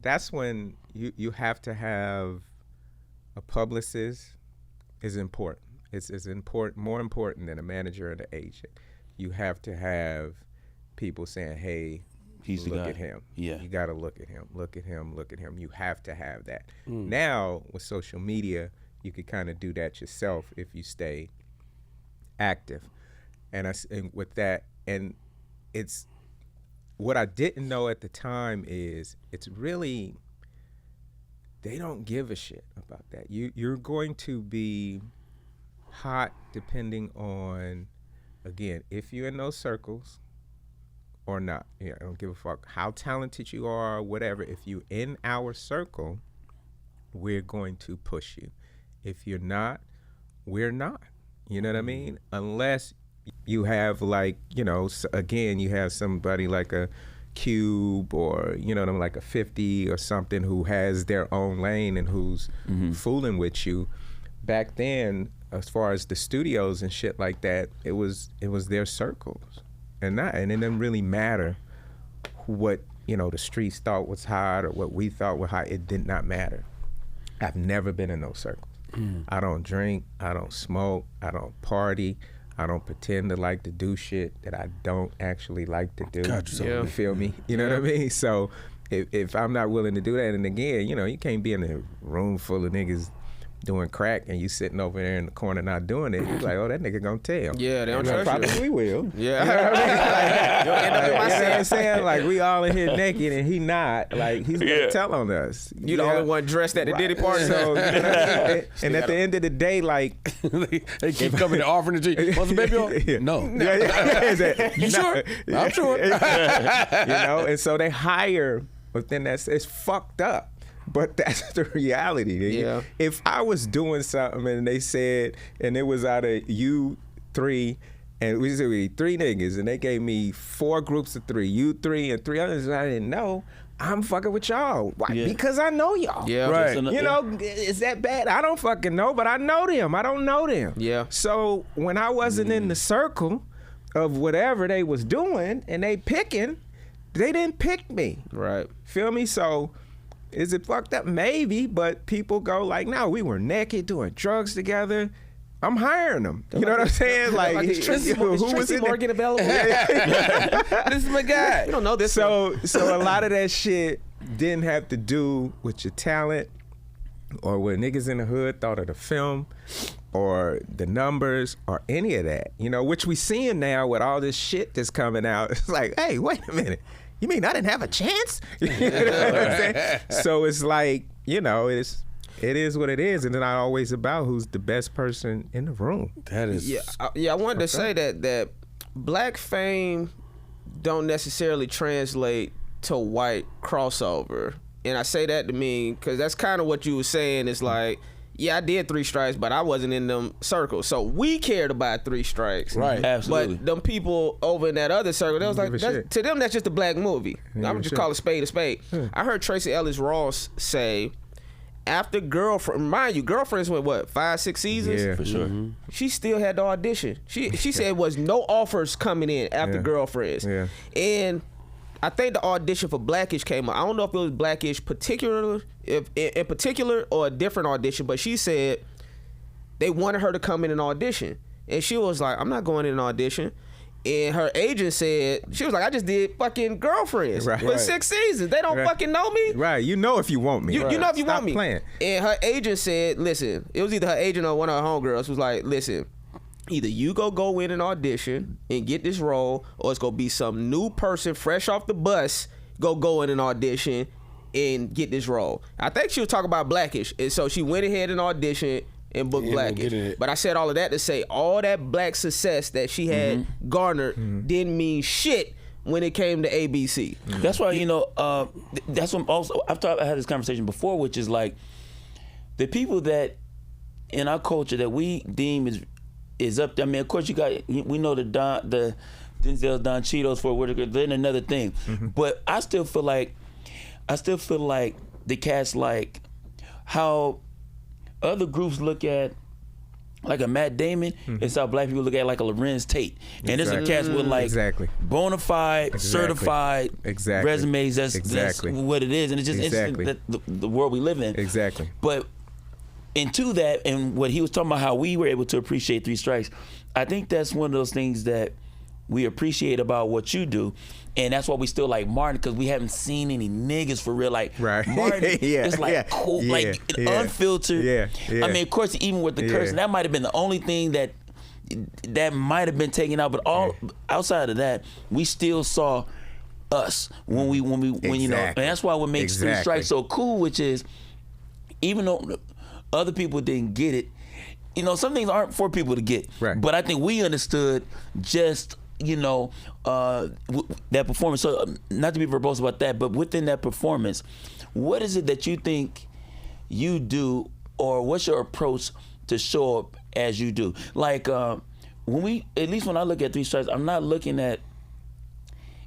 that's when you have to have a publicist is important. It's more important than a manager or the agent. You have to have people saying, "Hey, he's look the guy. at him. Yeah, you got to look at him. Look at him. Look at him." You have to have that. Now with social media, you could kind of do that yourself if you stay active. And with that, and it's what I didn't know at the time is it's really, they don't give a shit about that. You're going to be hot depending on, again, if you're in those circles or not. Yeah, I don't give a fuck how talented you are or whatever. If you're in our circle, we're going to push you. If you're not, we're not. You know what I mean? Unless you have, like, you know, again, you have somebody like a Cube or, you know, like a 50 or something who has their own lane and who's fooling with you. Back then, as far as the studios and shit like that, it was their circles, and it didn't really matter what, you know, the streets thought was hot or what we thought was hot. It did not matter. I've never been in those circles. I don't drink, I don't smoke, I don't party, I don't pretend to like to do shit that I don't actually like to do. You feel me? You know what I mean? So if I'm not willing to do that, and again, you know, you can't be in a room full of niggas doing crack and you sitting over there in the corner not doing it. You're like, oh, that nigga gonna tell. Yeah, they don't trust you. Probably will. Yeah. You know what I mean? You'll end up in my you know what I'm saying? Like, we all in here naked and he not. Like, he's gonna tell on us. You the only one dressed at the Diddy party. So, you know what I mean? And at the end of the day, like, they keep coming and offering the G. What's the baby on? No. You sure? I'm sure. You know, and so they hire, but then it's fucked up. But that's the reality. Yeah. If I was doing something and they said, and it was out of you three, and we said we 3 niggas, and they gave me 4 groups of 3, you 3 and 3 others I didn't know, I'm fucking with y'all. Why? Yeah. Because I know y'all. Yeah. Right. You know, is that bad? I don't fucking know, but I know them. I don't know them. Yeah. So when I wasn't in the circle of whatever they was doing and they picking, they didn't pick me. Right. Feel me? So is it fucked up? Maybe, but people go like, no, we were naked doing drugs together. I'm hiring them. You know what I'm saying? Like, is Tracy Morgan available? This is my guy. You don't know this. So a lot of that shit didn't have to do with your talent or what niggas in the hood thought of the film or the numbers or any of that. You know, which we seeing now with all this shit that's coming out. It's like, hey, wait a minute. You mean I didn't have a chance? You know what I'm saying? So it's like, you know, it is what it is, and it's not always about who's the best person in the room. That is I wanted to say that black fame don't necessarily translate to white crossover, and I say that to mean because that's kind of what you were saying. It's like, yeah, I did 3 strikes, but I wasn't in them circles. So we cared about 3 strikes. Right. Absolutely. But them people over in that other circle, they was like, to them, that's just a black movie. I'm just call a spade a spade. I heard Tracy Ellis Ross say, after Girlfriend, mind you, Girlfriends went what, 5-6 seasons? Yeah, for sure. She still had to audition. She said it was no offers coming in after Girlfriends. Yeah. And I think the audition for Blackish came up. I don't know if it was Blackish in particular or a different audition, but she said they wanted her to come in and audition. And she was like, I'm not going in an audition. And her agent said, she was like, I just did fucking Girlfriends for 6 seasons. They don't fucking know me. Right, you know if you want me. You know if you Stop want me. Playing. And her agent said, listen, it was either her agent or one of her homegirls was like, listen, either you go in and audition and get this role, or it's gonna be some new person fresh off the bus go in an audition and get this role. I think she was talking about Blackish, and so she went ahead and auditioned and booked Blackish. But I said all of that to say all that black success that she had garnered didn't mean shit when it came to ABC. That's why, you know, that's what also I had this conversation before, which is like the people that in our culture that we deem is up there. I mean, of course, we know the Denzel Don Cheetos for Whitaker. Then another thing, but I still feel like the cats like how other groups look at like a Matt Damon. It's how black people look at like a Lorenz Tate, and there's a cats with like bona fide, certified resumes. That's what it is, and it's just interesting that the world we live in. Exactly, but. Into that, and what he was talking about, how we were able to appreciate 3 strikes, I think that's one of those things that we appreciate about what you do. And that's why we still like Martin, because we haven't seen any niggas for real. Like Martin is like cool, like unfiltered. I mean, of course, even with the cursing, that might have been the only thing that might have been taken out. But all outside of that, we still saw us when you know. And that's why what makes Three Strikes so cool, which is even though other people didn't get it, you know, some things aren't for people to get. Right. But I think we understood just, you know, that performance. So not to be verbose about that, but within that performance, what is it that you think you do, or what's your approach to show up as you do? Like at least when I look at Three Strikes, I'm not looking at,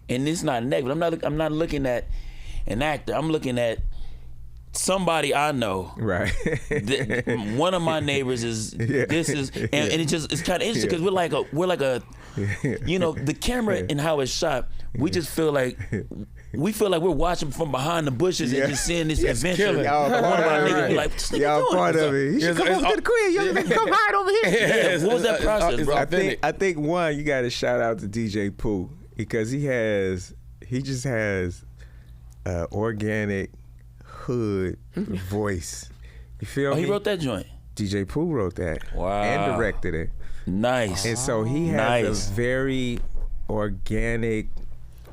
and it's not negative, I'm not looking at an actor. I'm looking at somebody I know. Right. One of my neighbors is this is, and it's kind of interesting because we're like a you know, the camera and how it's shot, we just feel like we're watching from behind the bushes and just seeing this adventure. Y'all part of it. You should come over to the crib. You come hide over here. What was that process, bro? I think one, you got to shout out to DJ Pooh, because he just has organic hood voice. You feel me? He wrote that joint. DJ Pooh wrote that. Wow. And directed it. Nice. And so he has a very organic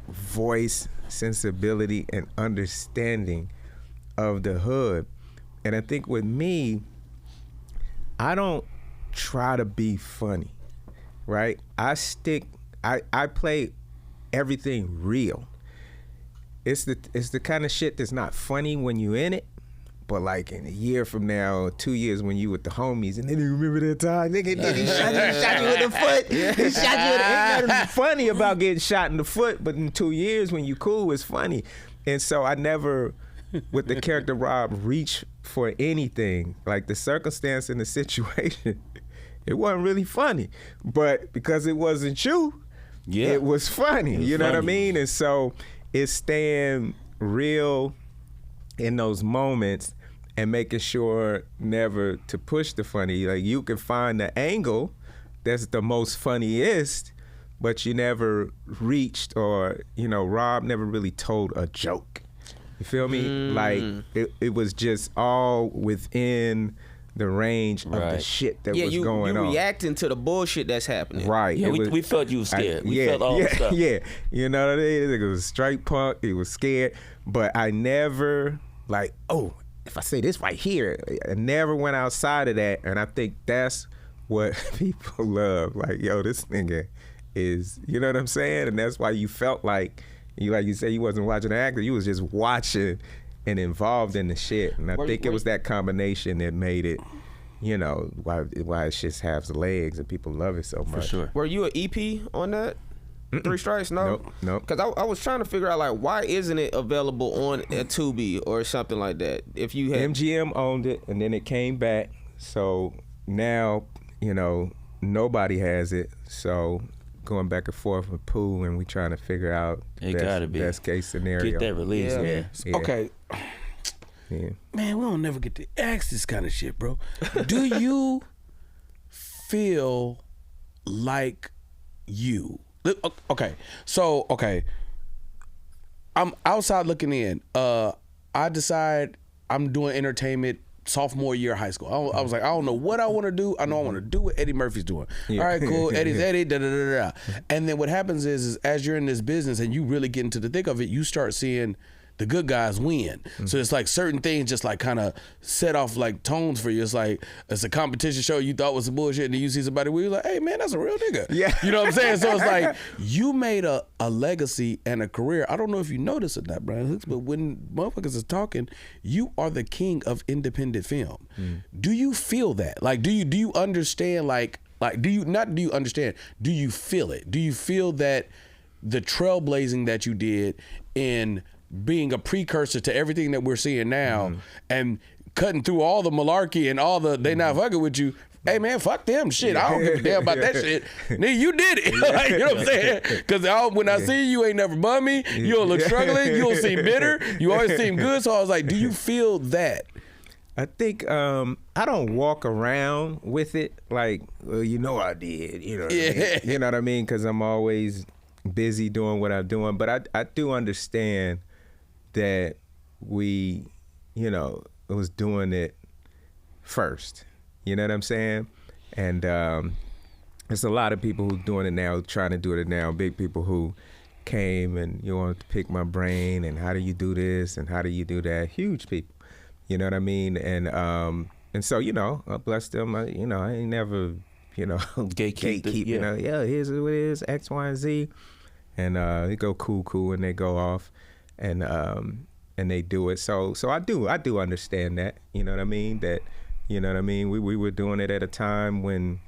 voice, sensibility, and understanding of the hood. And I think with me, I don't try to be funny, right? I play everything real. It's the kind of shit that's not funny when you in it, but like in a year from now, or 2 years when you with the homies, and then you remember that time, nigga, he shot you in the foot. He shot you in the, ain't nothing funny about getting shot in the foot, but in 2 years when you cool, it's funny. And so I never, with the character Rob, reach for anything. Like the circumstance and the situation, it wasn't really funny, but because it wasn't you, it was funny. You know what I mean? And so it's staying real in those moments and making sure never to push the funny. Like you can find the angle that's the most funniest, but you never reached, or, you know, Rob never really told a joke. You feel me? Like it was just all within the range of the shit that was going on. Yeah, you reacting to the bullshit that's happening. Right. Yeah, we felt you were scared. We felt all the stuff. Yeah, you know what I mean? It was straight punk. He was scared. But I never, like, oh, if I say this right here, I never went outside of that. And I think that's what people love. Like, yo, this nigga is, you know what I'm saying? And that's why you felt like you say, you wasn't watching an actor. You was just watching and involved in the shit. And I think it was that combination that made it, you know, why it just has legs and people love it so much. For sure. Were you an EP on that? Three Strikes? No? Nope. Because I was trying to figure out, like, why isn't it available on a Tubi or something like that? If you had MGM owned it, and then it came back. So now, you know, nobody has it. So going back and forth with Pooh, and we trying to figure out best case scenario. Get that release. Yeah. Okay. Yeah. Man, we don't never get to ask this kind of shit, bro. Do you feel like you? Okay. So, I'm outside looking in. I decide I'm doing entertainment sophomore year of high school. I was like, I don't know what I want to do. I know I want to do what Eddie Murphy's doing. All right, cool. Eddie's Eddie, da-da-da-da. And then what happens is as you're in this business and you really get into the thick of it, you start seeing the good guys win. So it's like certain things just like kind of set off like tones for you. It's like it's a competition show you thought was some bullshit, and then you see somebody where you're like, hey man, that's a real nigga. Yeah. You know what I'm saying? So it's like you made a legacy and a career. I don't know if you notice it, that Brian Hooks, but when motherfuckers is talking, you are the king of independent film. Do you feel that? Like, do you understand? Like, do you understand? Do you feel it? Do you feel that the trailblazing that you did in being a precursor to everything that we're seeing now, and cutting through all the malarkey and all the they not fucking with you? Hey man, fuck them shit. I don't give a damn about that shit. Nigga, you did it. Like, you know what I'm saying? Because when I see you, ain't never bummy. You don't look struggling. You don't seem bitter. You always seem good. So I was like, do you feel that? I think I don't walk around with it like, well, I did. You know what I mean? You know what I mean? Because I'm always busy doing what I'm doing. But I do understand that we, was doing it first. You know what I'm saying? And there's a lot of people who doing it now, trying to do it now. Big people who came and wanted to pick my brain and how do you do this and how do you do that? Huge people. You know what I mean? And so, bless them. I ain't never, gatekeep. Here's what it is, X, Y, and Z. And they go cool, and they go off, and they do it. So I do understand that. You know what I mean? That, we were doing it at a time when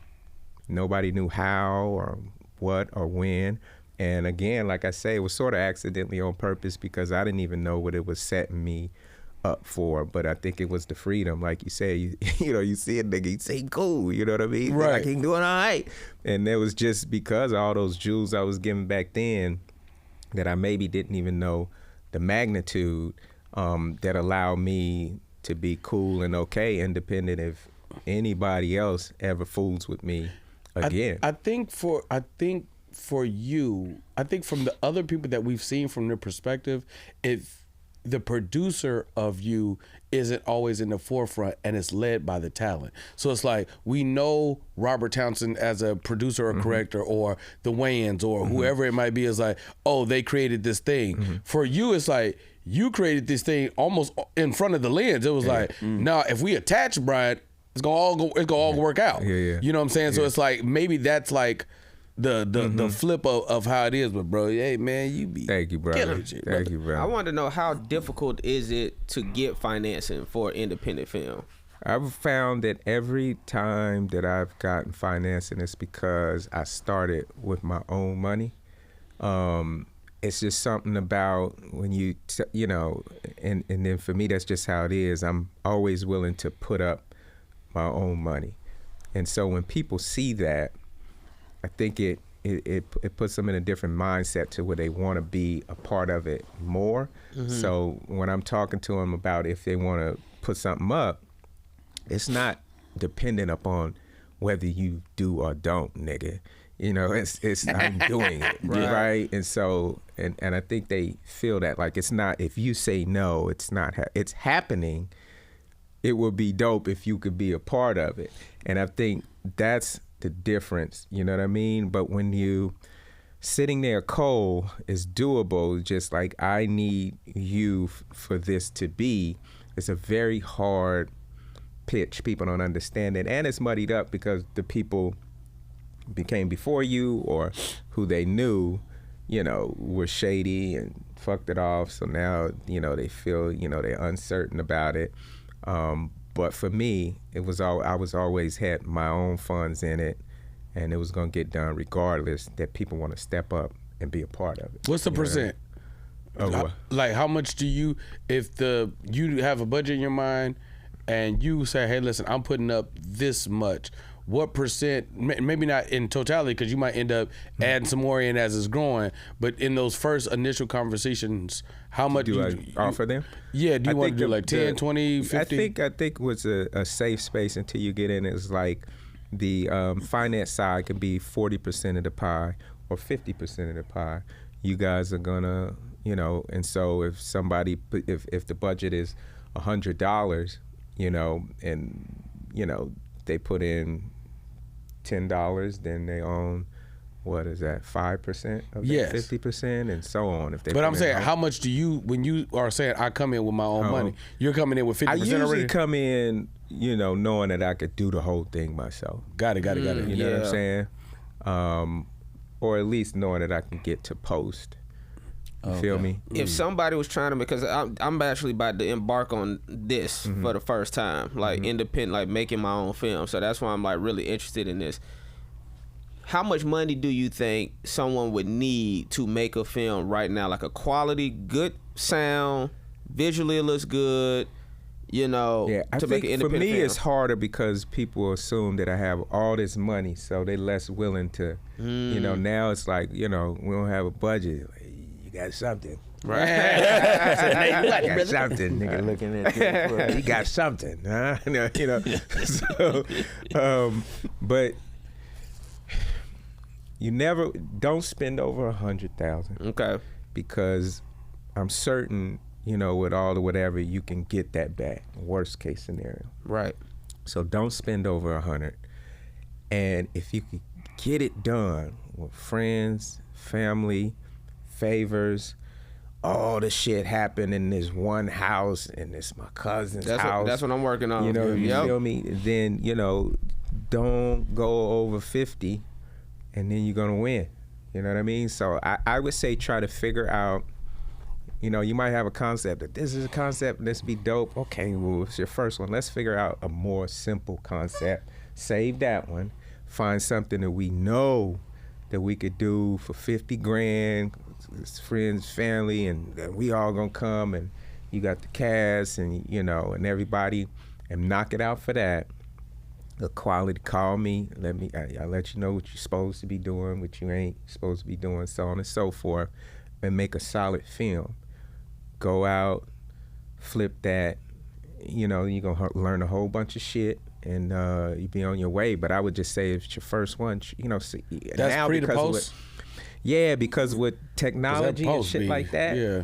nobody knew how or what or when. And again, like I say, it was sort of accidentally on purpose because I didn't even know what it was setting me up for, but I think it was the freedom, like you say. You see a nigga, he say cool, you know what I mean? Right. Like he doing all right, and it was just because of all those jewels I was giving back then that I maybe didn't even know the magnitude that allowed me to be cool and okay, independent if anybody else ever fools with me again. I think for you, I think from the other people that we've seen from their perspective, if the producer of you isn't always in the forefront and it's led by the talent. So it's like, we know Robert Townsend as a producer or corrector, or the Wayans or whoever it might be is like, oh, they created this thing. For you, it's like, you created this thing almost in front of the lens. It was like, now if we attach Brian, it's gonna all work out. Yeah. You know what I'm saying? So it's like, maybe that's like the flip of how it is. But bro, hey man, you be thank you, brother. Thank you, brother. I want to know, how difficult is it to get financing for independent film? I've found that every time that I've gotten financing, it's because I started with my own money. It's just something about when and then for me, that's just how it is. I'm always willing to put up my own money. And so when people see that, I think it puts them in a different mindset to where they want to be a part of it more. So when I'm talking to them about if they want to put something up, it's not dependent upon whether you do or don't, nigga. It's I'm doing it, right? And so and I think they feel that, like, it's not, if you say no, it's not it's happening. It would be dope if you could be a part of it. And I think that's the difference, you know what I mean? But when you sitting there cold is doable, just like, I need you for this to be, it's a very hard pitch. People don't understand it, and it's muddied up because the people became before you or who they knew, were shady and fucked it off. So now, they feel, they're uncertain about it. But for me, I was always had my own funds in it, and it was gonna get done regardless, that people want to step up and be a part of it. What's the percent? Like, how much do you, if you have a budget in your mind and you say, hey, listen, I'm putting up this much, what percent, maybe not in totality, because you might end up adding some more in as it's growing, but in those first initial conversations, how much do I offer them? Yeah, do you want to do like 10, 20, 50? I think what's a safe space until you get in is like the finance side can be 40% of the pie or 50% of the pie. You guys are gonna, and so if somebody, if the budget is $100, and they put in $10, then they own, what is that, 5% of that 50%, and so on. But I'm saying, how much do you, when you are saying I come in with my own money, you're coming in with 50% already? I usually come in, knowing that I could do the whole thing myself. Got it. You know what I'm saying? Or at least knowing that I can get to post. You feel me? If somebody was trying to, because I'm actually about to embark on this for the first time, like independent, like making my own film. So that's why I'm like really interested in this. How much money do you think someone would need to make a film right now? Like a quality, good sound, visually it looks good, I to think make an independent for me film? it's harder because people assume that I have all this money, so they're less willing to, now it's like, we don't have a budget. You got something. Right. I got something, nigga, looking at you. He got something, huh? You know. So, but you never don't spend over 100,000. Okay. Because I'm certain, you know, with all the whatever, you can get that back. Worst case scenario. Right. So don't spend over 100. And if you could get it done with friends, family, favors, all the shit happened in this one house, and it's my cousin's house. That's what I'm working on. You know, you feel me? Then, you know, don't go over 50, and then you're gonna win. You know what I mean? So I would say try to figure out, you know, you might have a concept that this is a concept, this be dope. Okay, well, it's your first one. Let's figure out a more simple concept. Save that one. Find something that we know that we could do for 50 grand, it's friends, family, and we all gonna come, and you got the cast, and you know, and everybody, and knock it out for that. The quality, call me, I'll let you know what you're supposed to be doing, what you ain't supposed to be doing, so on and so forth, and make a solid film. Go out, flip that, you know, you're gonna learn a whole bunch of shit, and you be on your way. But I would just say if it's your first one, you know, that's now pre to because post. Because with technology and shit like that, yeah,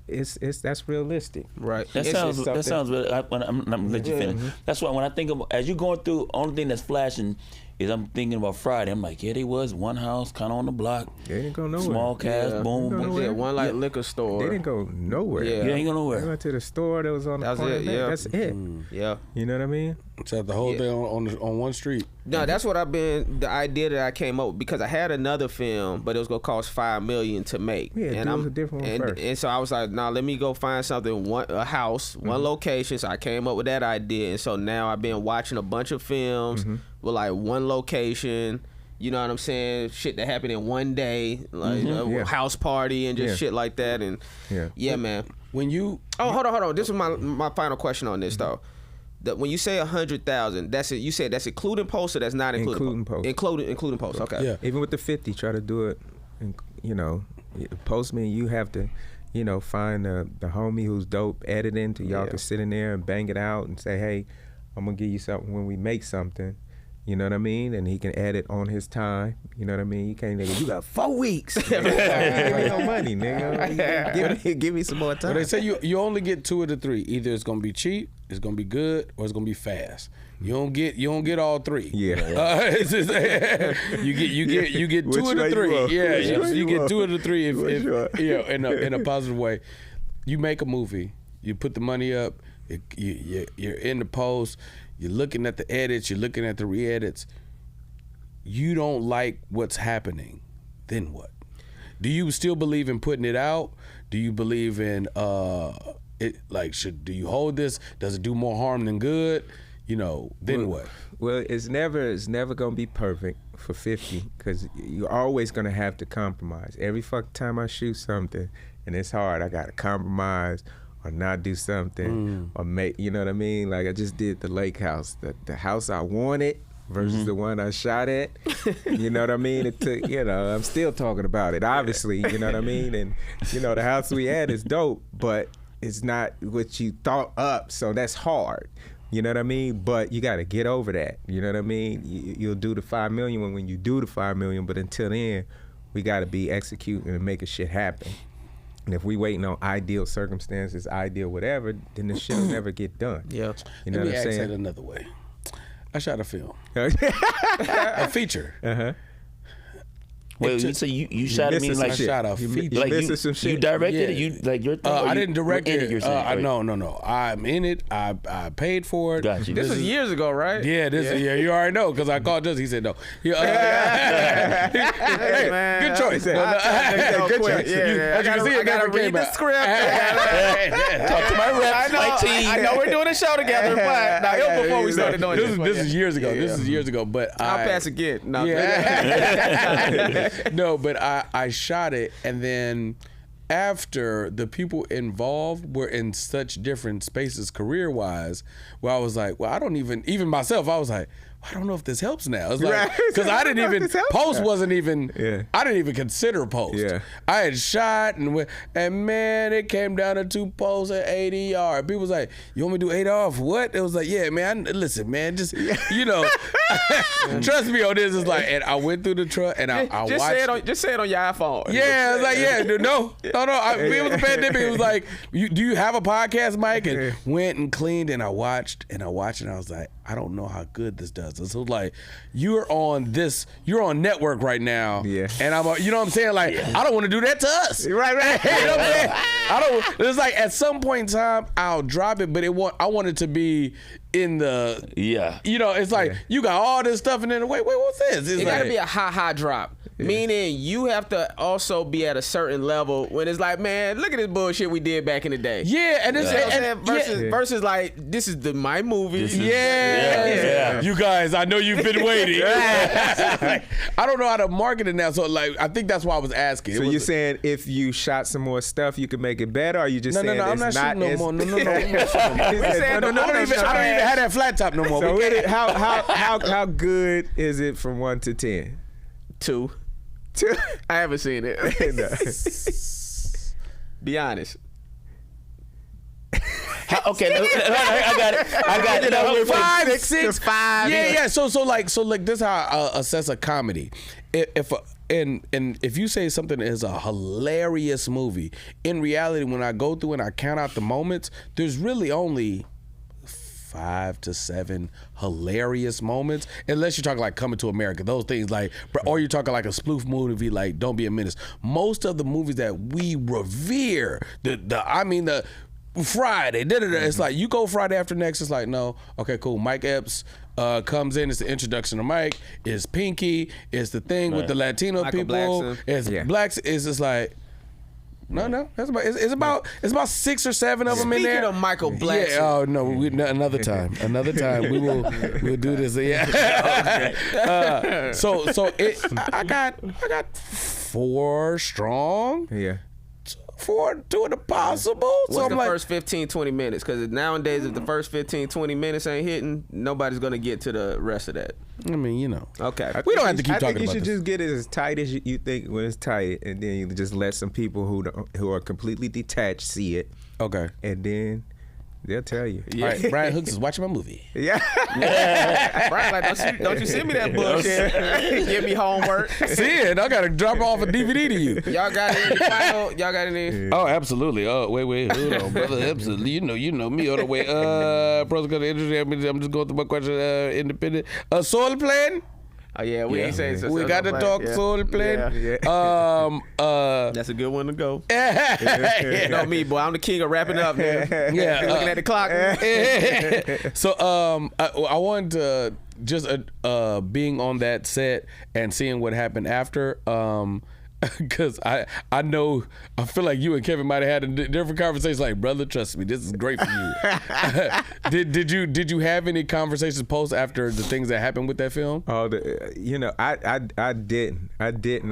that's realistic. Right. That sounds really. I'm gonna let you finish. That's why when I think of as you're going through, only thing that's flashing is I'm thinking about Friday. I'm like, yeah, they was one house, kind of on the block. They didn't go nowhere. Small cast, boom. Yeah, one liquor store. They didn't go nowhere. Yeah, ain't go nowhere. They went to the store that was on the corner. That's it. Yeah. You know what I mean? So the whole thing on one street. No, that's what the idea that I came up with, because I had another film, but it was gonna cost $5 million to make. Yeah, and a different one first. And so I was like, let me go find something, a house, one location. So I came up with that idea, and so now I've been watching a bunch of films with like one location. You know what I'm saying? Shit that happened in one day, like a house party and just shit like that. And yeah, man. When you hold on. This is my final question on this though. When you say 100,000, that's it. You said that's including post, or that's not including post? Including post. Okay. Yeah. Even with the 50, try to do it. And, you know, post me. You have to, you know, find the homie who's dope editing, to y'all can sit in there and bang it out and say, hey, I'm gonna give you something when we make something. You know what I mean? And he can edit on his time. You know what I mean? You can't, nigga, you got 4 weeks. Ain't no money, nigga. Give me some more time. Well, they say you only get 2 of the 3. Either it's gonna be cheap, it's gonna be good, or it's gonna be fast. You don't get all 3. Yeah. You get 2 of the 3. Yeah. You get 2 of the 3 if in a positive way. You make a movie. You put the money up. You're in the post. You're looking at the edits, you're looking at the re-edits. You don't like what's happening. Then what? Do you still believe in putting it out? Do you believe in it? Like, do you hold this? Does it do more harm than good? You know, then what? Well, it's never gonna be perfect for 50, because you're always gonna have to compromise. Every fucking time I shoot something and it's hard, I gotta compromise or not do something, or make, you know what I mean? Like I just did the lake house, the house I wanted versus the one I shot at. You know what I mean? It took, you know, I'm still talking about it, obviously, you know what I mean? And, you know, the house we had is dope, but it's not what you thought up, so that's hard. You know what I mean? But you got to get over that. You know what I mean? You'll do the $5 million when you do the $5 million, but until then, we got to be executing and making shit happen. And if we waiting on ideal circumstances, ideal whatever, then the shit will never get done. Yeah. You know what I'm saying? Let me ask that another way. I shot a film. A feature. Uh-huh. Wait, you say you shot it? I shot a feature. Like you directed it? You like your thing? I didn't direct it. No. No. I'm in it. I paid for it. Got you. This was years ago, right? Yeah, you already know, because I called Justin. He said no. Hey, man. Good choice. Good choice. Yeah, I gotta read the script. Talk to my reps, my team. I know we're doing a show together, but now before we started doing this is years ago. This is years ago. But I'll pass again. No. No, but I shot it, and then after, the people involved were in such different spaces career-wise, where I was like, well, I don't even myself, I was like, I don't know if this helps now. It's like, because I didn't even, post wasn't even, I didn't even consider post. Yeah. I had shot and man, it came down to 2 posts at 80 yards. People was like, you want me to do 8 off? What? It was like, yeah, man, listen, man, just, you know, trust me on this. It's like, and I went through the truck and I watched. Just say it on your iPhone. Yeah, I was like, yeah, no. It was a pandemic. It was like, do you have a podcast, Mike? And went and cleaned and I watched and I was like, I don't know how good this does. So it was like, you're on network right now. Yeah. And I'm, you know what I'm saying? Like, I don't want to do that to us. Right. You know what I'm saying? It's like at some point in time, I'll drop it, but I want it to be in the, you know, it's like, you got all this stuff and then, wait, what's this? It gotta be a high drop. Meaning you have to also be at a certain level when it's like, man, look at this bullshit we did back in the day. Yeah, and it's versus like, this is my movie. You guys, I know you've been waiting. I don't know how to market it now, so like, I think that's why I was asking. So you're saying if you shot some more stuff, you could make it better, or you just saying I'm not shooting no more. No. I don't even have that flat top no more. So how good is it from 1 to 10? 2. I haven't seen it. Be honest. Okay, I got it. 5, 6, 5. Yeah. So like this is how I assess a comedy. If you say something is a hilarious movie, in reality, when I go through and I count out the moments, there's really only 5 to 7 hilarious moments, unless you're talking like Coming to America, those things like, or you're talking like a spoof movie like Don't Be a Menace. Most of the movies that we revere, the Friday, it's like you go Friday After Next, it's like, no, okay, cool. Mike Epps comes in, it's the introduction to Mike, it's Pinky, it's the thing with the Latino Michael people, Blackson. it's blacks, it's just like, no. That's about it's about 6 or 7 of them in there. Speaking of Michael Blackson. Yeah. Oh no. Another time. We'll do this. Yeah. So I got 4 strong. Yeah. 4 doing the possible. What's the first 15, 20 minutes? Because nowadays, if the first 15, 20 minutes ain't hitting, nobody's going to get to the rest of that. I mean, you know. Okay. We don't have to keep talking about this. I think you should just get it as tight as you think when it's tight, and then you just let some people who are completely detached see it. Okay. And then they'll tell you. Yeah. All right, Brian Hooks is watching my movie. Yeah. Brian, like, don't you send me that bullshit. Give me homework. See it. I got to drop off a DVD to you. Y'all got any? Oh, absolutely. Oh, wait. Hold on, brother. Absolutely. You know me all the way. Bro's going to introduce me. I'm just going through my question. Independent. Soul Plane? Oh yeah, we ain't saying so. We got to talk Soul Plane. That's a good one to go. You know me, boy. I'm the king of wrapping up, man. Yeah, looking at the clock. So I wanted to just being on that set and seeing what happened after. Because I feel like you and Kevin might have had a different conversation. Like, brother, trust me, this is great for you. Did you have any conversations post after the things that happened with that film? Oh, I didn't. I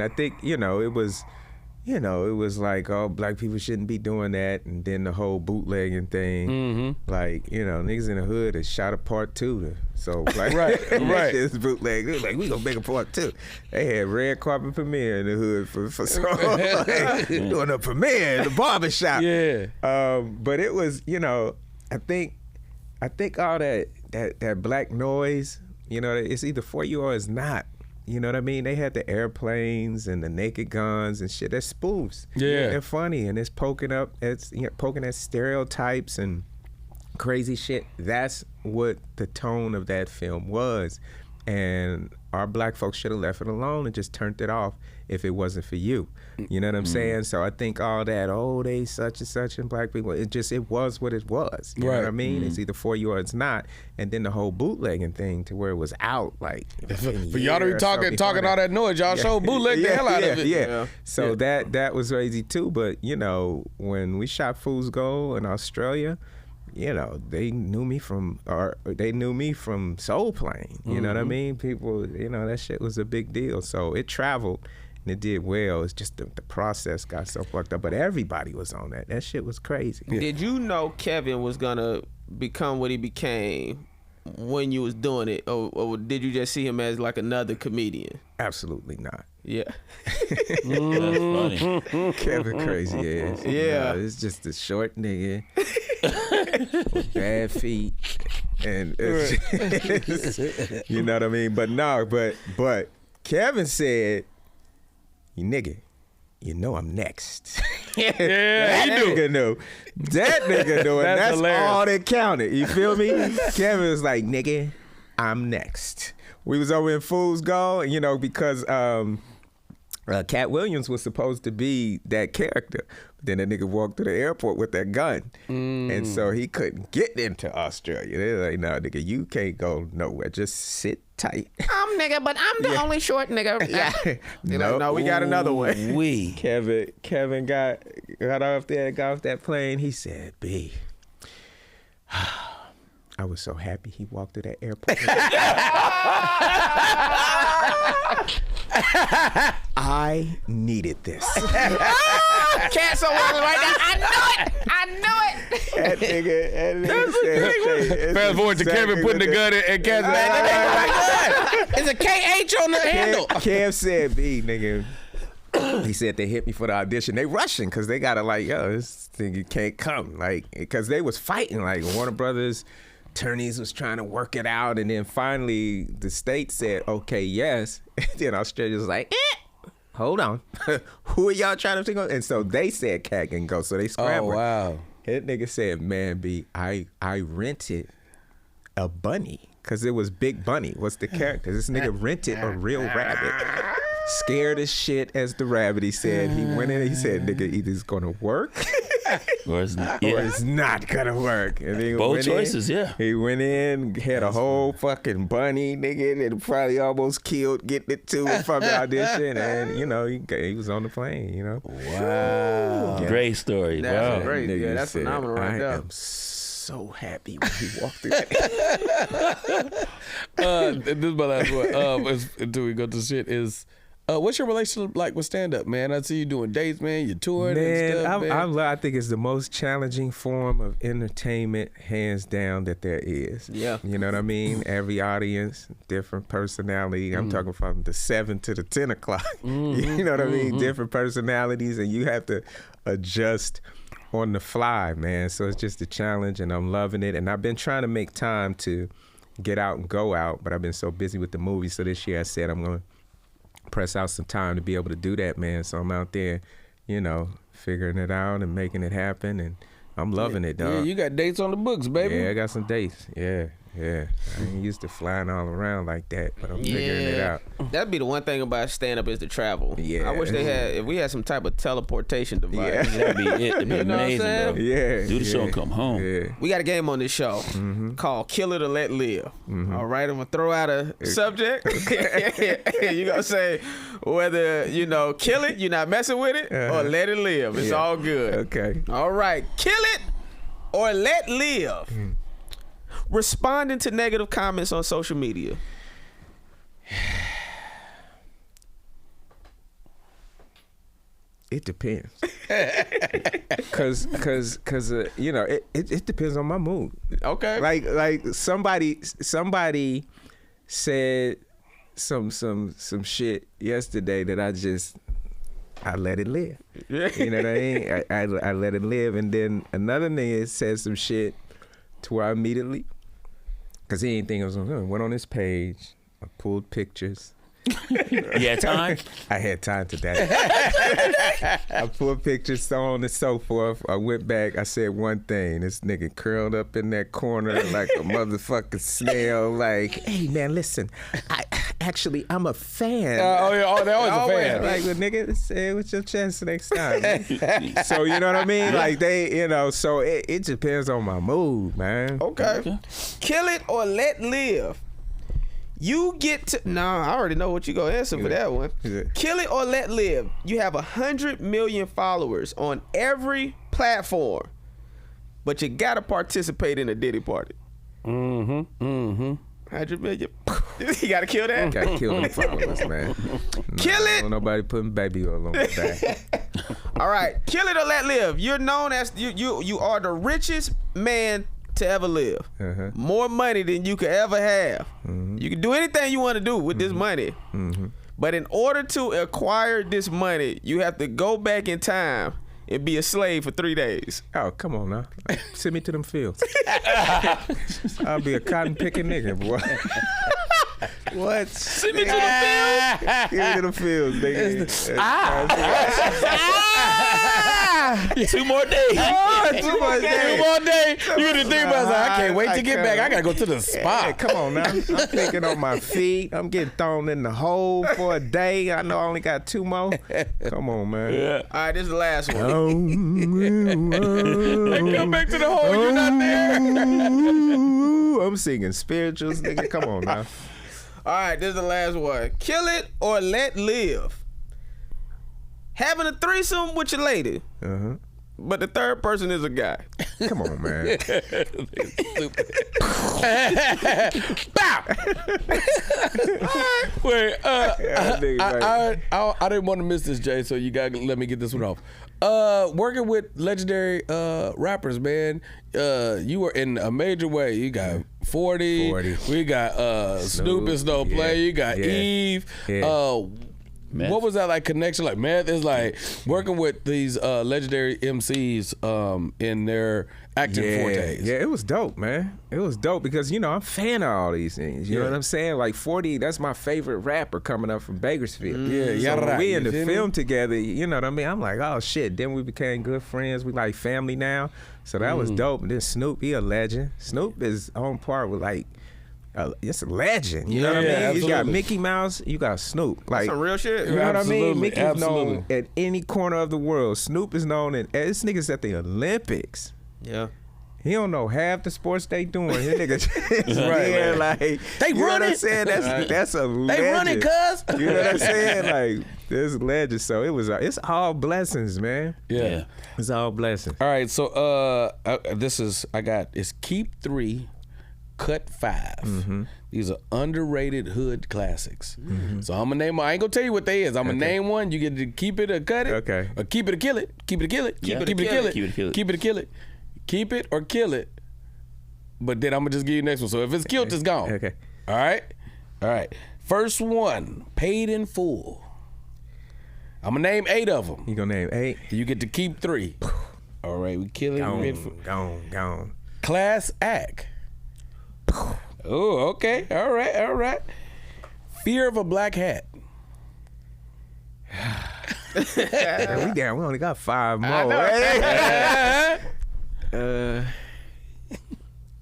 think it was like, oh, black people shouldn't be doing that, and then the whole bootlegging thing, like, niggas in the hood has shot a part 2. So like, right, it's bootleg. It was like, we gonna make a part 2. They had red carpet premiere in the hood for so like, doing a premiere in the barbershop. Yeah. But it was, I think all that black noise, it's either for you or it's not. You know what I mean? They had the airplanes and the Naked Guns and shit. They're spoofs. Yeah. They're funny, and it's poking at stereotypes and crazy shit. That's what the tone of that film was. And our black folks should have left it alone and just turned it off if it wasn't for you. You know what I'm saying? So I think all that, they such and such and black people, it was what it was. You know what I mean? It's either for you or it's not. And then the whole bootlegging thing to where it was out, like, for y'all to be talking all that noise, y'all show bootleg the hell out of it. Yeah. So that was crazy too. But when we shot Fool's Gold in Australia, they knew me from Soul Plane. You know what I mean? People, that shit was a big deal. So it traveled and it did well. It's just the process got so fucked up. But everybody was on that. That shit was crazy. Yeah. Did you know Kevin was gonna become what he became when you was doing it, or did you just see him as like another comedian? Absolutely not. Yeah. That's funny. Kevin crazy ass. Yeah. No, it's just a short nigga with bad feet, and it's, you know what I mean. But no, but Kevin said, "You nigga, you know I'm next." Yeah, that nigga knew. That nigga knew, and that's all that counted. You feel me? Kevin was like, "Nigga, I'm next." We was over in Fool's Gold, you know, because Cat Williams was supposed to be that character. But then that nigga walked to the airport with that gun. And so he couldn't get into Australia. They're like, no, nigga, you can't go nowhere. Just sit tight. Nigga, but I'm the only short nigga. Yeah. No, we got another one. Kevin got off that plane. He said, B, I was so happy he walked to that airport. I needed this. Cancel right now. I knew it. That nigga said, fast forward to Kevin putting the gun in Kevin. It's a KH on the handle. Kev said, B, nigga. He said they hit me for the audition. They rushing because they gotta like, yo, this thing can't come. Like, because they was fighting. Like, Warner Brothers attorneys was trying to work it out, and then finally the state said, okay, yes. And then Australia was like, hold on. Who are y'all trying to think of? And so they said Cat can go. So they scrambled. Oh, wow. That nigga said, man, B, I rented a bunny. Because it was Big Bunny. What's the character? This nigga rented a real rabbit. Scared as shit as the rabbit, he said. He went in and he said, nigga, either it's going to work or it's not, or it's not going to work. And then both choices, yeah. He went in, had a whole fucking bunny, nigga, and probably almost killed getting it to him from the audition. And, you know, he was on the plane, you know. Wow. Yeah. Great story. That's wow. great. Nigga Yeah, that's said, phenomenal right there. I am so happy when he walked through that. This is my last one. Until we go to shit is, what's your relationship like with stand-up, man? I see you doing dates, man. You're touring and stuff, man. I think it's the most challenging form of entertainment, hands down, that there is. Yeah. You know what I mean? Every audience, different personality. I'm talking from the 7 to the 10 o'clock. You know what I mean? Different personalities, and you have to adjust on the fly, man. So it's just a challenge, and I'm loving it. And I've been trying to make time to get out and go out, but I've been so busy with the movies. So this year I said I'm going to press out some time to be able to do that, man. So I'm out there, you know, figuring it out and making it happen, and I'm loving it, dog. Yeah, you got dates on the books, baby. Yeah, I got some dates. Yeah. I ain't used to flying all around like that, but I'm figuring it out. That'd be the one thing about stand-up is the travel. Yeah. I wish if we had some type of teleportation device. Yeah. That'd be it. That'd be You know what I'm amazing, saying? bro. Yeah. Do the show and come home. Yeah. We got a game on this show called Kill It or Let Live. All right, I'm going to throw out a subject. You're going to say whether, you know, kill it, you're not messing with it, or let it live. It's all good. Okay. All right, kill it or let live. Responding to negative comments on social media. It depends. Cause you know, it depends on my mood. Okay. Like somebody said some shit yesterday that I let it live. You know what I mean? I let it live, and then another nigga said some shit to where I immediately, cause he ain't think I was went on his page, I pulled pictures. You had time? I had time today. I pulled pictures, so on and so forth. I went back, I said one thing. This nigga curled up in that corner like a motherfucking snail, like, hey man, listen, I'm a fan. They're always a fan. Like, well, nigga, say it with your chest next time. So, you know what I mean? Like, they, you know, so it depends on my mood, man. Okay. Kill it or let live. You get to I already know what you gonna answer for that one. Yeah. Kill it or let live. You have 100 million followers on every platform, but you gotta participate in a Diddy party. 100 million. You gotta kill that. Gotta kill them followers, man. Kill it. Don't nobody putting baby oil on the back. All right, kill it or let live. You're known as you are the richest man to ever live. More money than you could ever have. You can do anything you want to do with this money. But in order to acquire this money, you have to go back in time and be a slave for 3 days. Oh, come on now. Send me to them fields. I'll be a cotton picking nigga, boy. What? Send me to the fields. Give me to the fields, nigga. 2 more days. Oh, 2 more days. 2 more days. You get to think about it. I can't wait to get back. I gotta go to the spot. Hey, come on now. I'm thinking on my feet. I'm getting thrown in the hole for a day. I know I only got 2 more. Come on, man. All right, this is the last one. Hey, come back to the hole. You're not there. I'm singing spirituals, nigga. Come on now. All right, this is the last one. Kill it or let live. Having a threesome with your lady, but the third person is a guy. Come on, man. Bow. Wait, I didn't want to miss this, Jay, so you gotta let me get this one off. Working with legendary rappers, man. You were in a major way. You got 40. We got Snoop and Snow Play. You got Eve. Meth. What was that like connection? Like Meth is like working with these legendary MCs in their acting fortes. Yeah, it was dope, man. It was dope because, you know, I'm a fan of all these things. You know what I'm saying? Like 40, that's my favorite rapper coming up from Bakersfield. So when we in the film together, you know what I mean? I'm like, oh shit. Then we became good friends. We like family now. So that was dope. And then Snoop, he a legend. Snoop is on par with like, it's a legend. You know what I mean? Absolutely. You got Mickey Mouse, you got Snoop. Like, That's some real shit. You know what I mean? Mickey's Absolutely. known at any corner of the world. Snoop is known at this nigga's at the Olympics. Yeah. He don't know half the sports they doing. His nigga just right, like they you know run what I'm it. saying? That's a legend. They run it, cuz. You know what I'm saying? Like this legend. So it's all blessings, man. Yeah. It's all blessings. All right, so it's Keep 3, Cut 5. These are underrated hood classics. So I'm gonna name. I ain't gonna tell you what they is. I'm gonna name one. You get to keep it or cut it. Okay. Or keep it or kill it. Keep it or kill it. Keep it or Keep it or kill kill it. it. Keep it or kill it. Keep it or kill it. Keep it or kill it. But then I'm gonna just give you the next one. So if it's killed, it's gone. Okay. All right. All right. First one, Paid in Full. I'm gonna name 8 of them. You gonna name 8? You get to keep 3. All right, we kill it. Gone. Class Act. Oh, okay. All right. Fear of a Black Hat. Man, we down. We only got 5 more.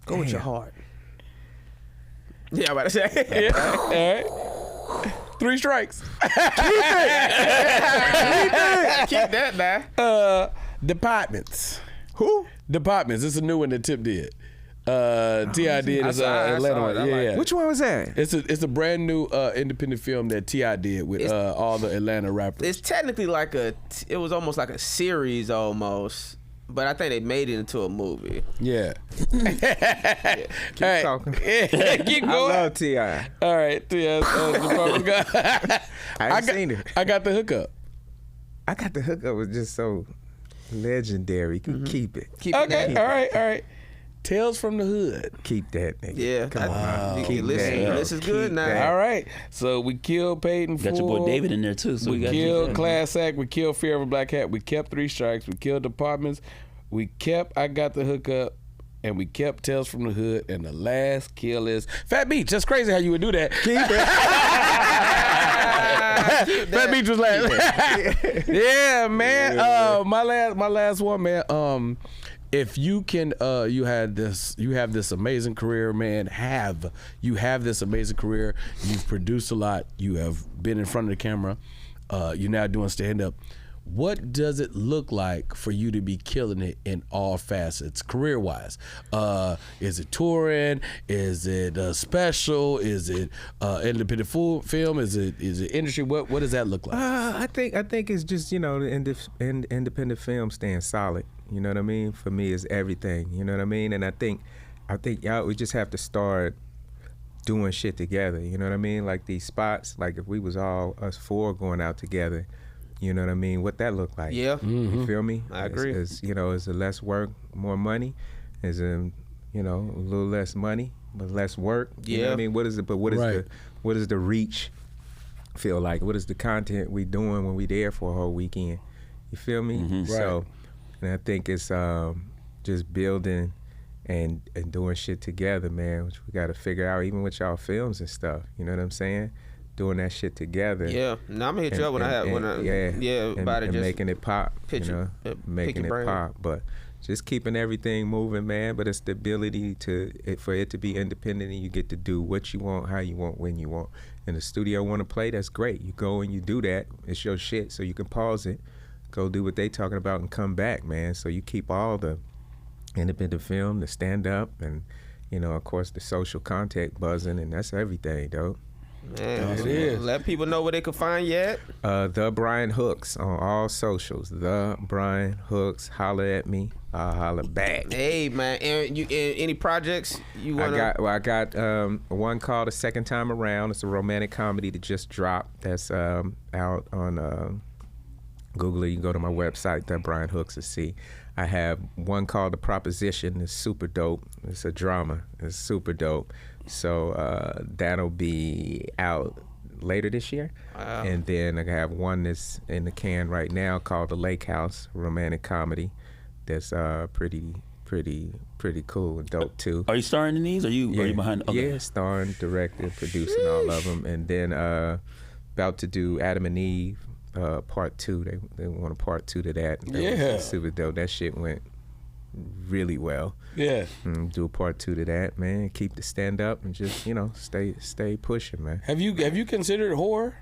Go with your heart. Yeah, I'm about to say. All right. 3 strikes. Keep that now. Departments. Who? Departments. It's a new one that Tip did. T.I. did is Atlanta one. Yeah. Which one was that? It's a brand new independent film that T.I. did with all the Atlanta rappers. It's technically like it was almost like a series almost, but I think they made it into a movie. Yeah. Keep talking. Keep going. I love T.I. All right, T.I. I ain't seen it. I got the hookup. I got the hookup was just so legendary. You can keep it. Keep Okay, it. all right. Tales from the Hood. Keep that, nigga. Yeah. Come on. Keep this is good now. that. All right. So we killed Paid in Full. Got your boy David in there too. So We got killed Class Act. We killed Fear of a Black Hat. We kept 3 strikes. We killed Departments. We kept I Got the Hookup. And we kept Tales from the Hood. And the last kill is Phat Beach. That's crazy how you would do that. Keep it. Phat Beach was last. Yeah, man. My last one, man. If you can, you have this amazing career, man. You have this amazing career. You've produced a lot. You have been in front of the camera. You're now doing stand up. What does it look like for you to be killing it in all facets, career wise? Is it touring? Is it special? Is it independent film? Is it industry? What does that look like? I think it's just, you know, the independent film staying solid. You know what I mean? For me, it's everything. You know what I mean? And I think y'all, we just have to start doing shit together. You know what I mean? Like these spots, like if we was all us 4 going out together, you know what I mean? What that look like? Yeah. You feel me? I agree. It's, you know, it's a less work, more money. It's you know, a little less money, but less work. You know what I mean? What is the reach feel like? What is the content we doing when we there for a whole weekend? You feel me? Right. So, and I think it's just building and doing shit together, man, which we got to figure out, even with y'all films and stuff. You know what I'm saying? Doing that shit together. Yeah. Now I'm gonna hit you up when and making it pop. Pitch, you know, making it pop. But just keeping everything moving, man. But it's the ability for it to be independent, and you get to do what you want, how you want, when you want. And the studio want to play, that's great. You go and you do that. It's your shit, so you can pause it, go do what they talking about, and come back, man. So you keep all the independent film, the stand up, and you know, of course, the social contact buzzing, and that's everything, though. Man, it is. Let people know where they can find you at. The Brian Hooks on all socials. The Brian Hooks. Holler at me. I'll holler back. Hey man, and any projects you wanna? I got one called A Second Time Around. It's a romantic comedy that just dropped. That's out on Google it. You can go to my website, The Brian Hooks, to see. I have one called The Proposition. It's super dope. It's a drama. It's super dope. So that'll be out later this year. Wow. And then I have one that's in the can right now called The Lake House, romantic comedy. That's pretty cool and dope too. Are you starring in these? Are you behind? Okay. Yeah, starring, directing, producing all of them. And then about to do Adam and Eve part 2. They want a part 2 to that. That was super dope. That shit went really well. Yeah. Do a part 2 to that, man. Keep the stand up and just, you know, stay pushing, man. Have you considered horror?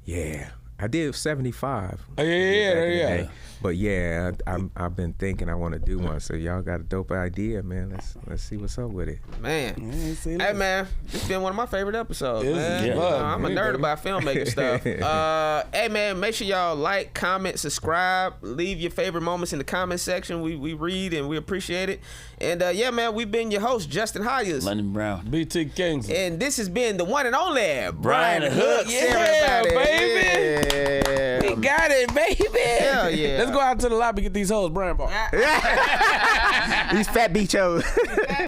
Yeah. I did 75. Oh, yeah. But yeah, I've been thinking I want to do one. So y'all got a dope idea, man. Let's see what's up with it. Man, hey man, it's been one of my favorite episodes. Man. Yeah. I'm a nerd about filmmaking stuff. Hey man, make sure y'all like, comment, subscribe, leave your favorite moments in the comment section. We read and we appreciate it. And yeah, man, we've been your host, Justin Hyers, London Brown, BT Kingsley, and this has been the one and only Brian Hooks. Yeah, baby. Yeah. We got it, baby. Hell yeah. Let's go out to the lobby and get these hoes Brian Bar. These Phat Beach hoes.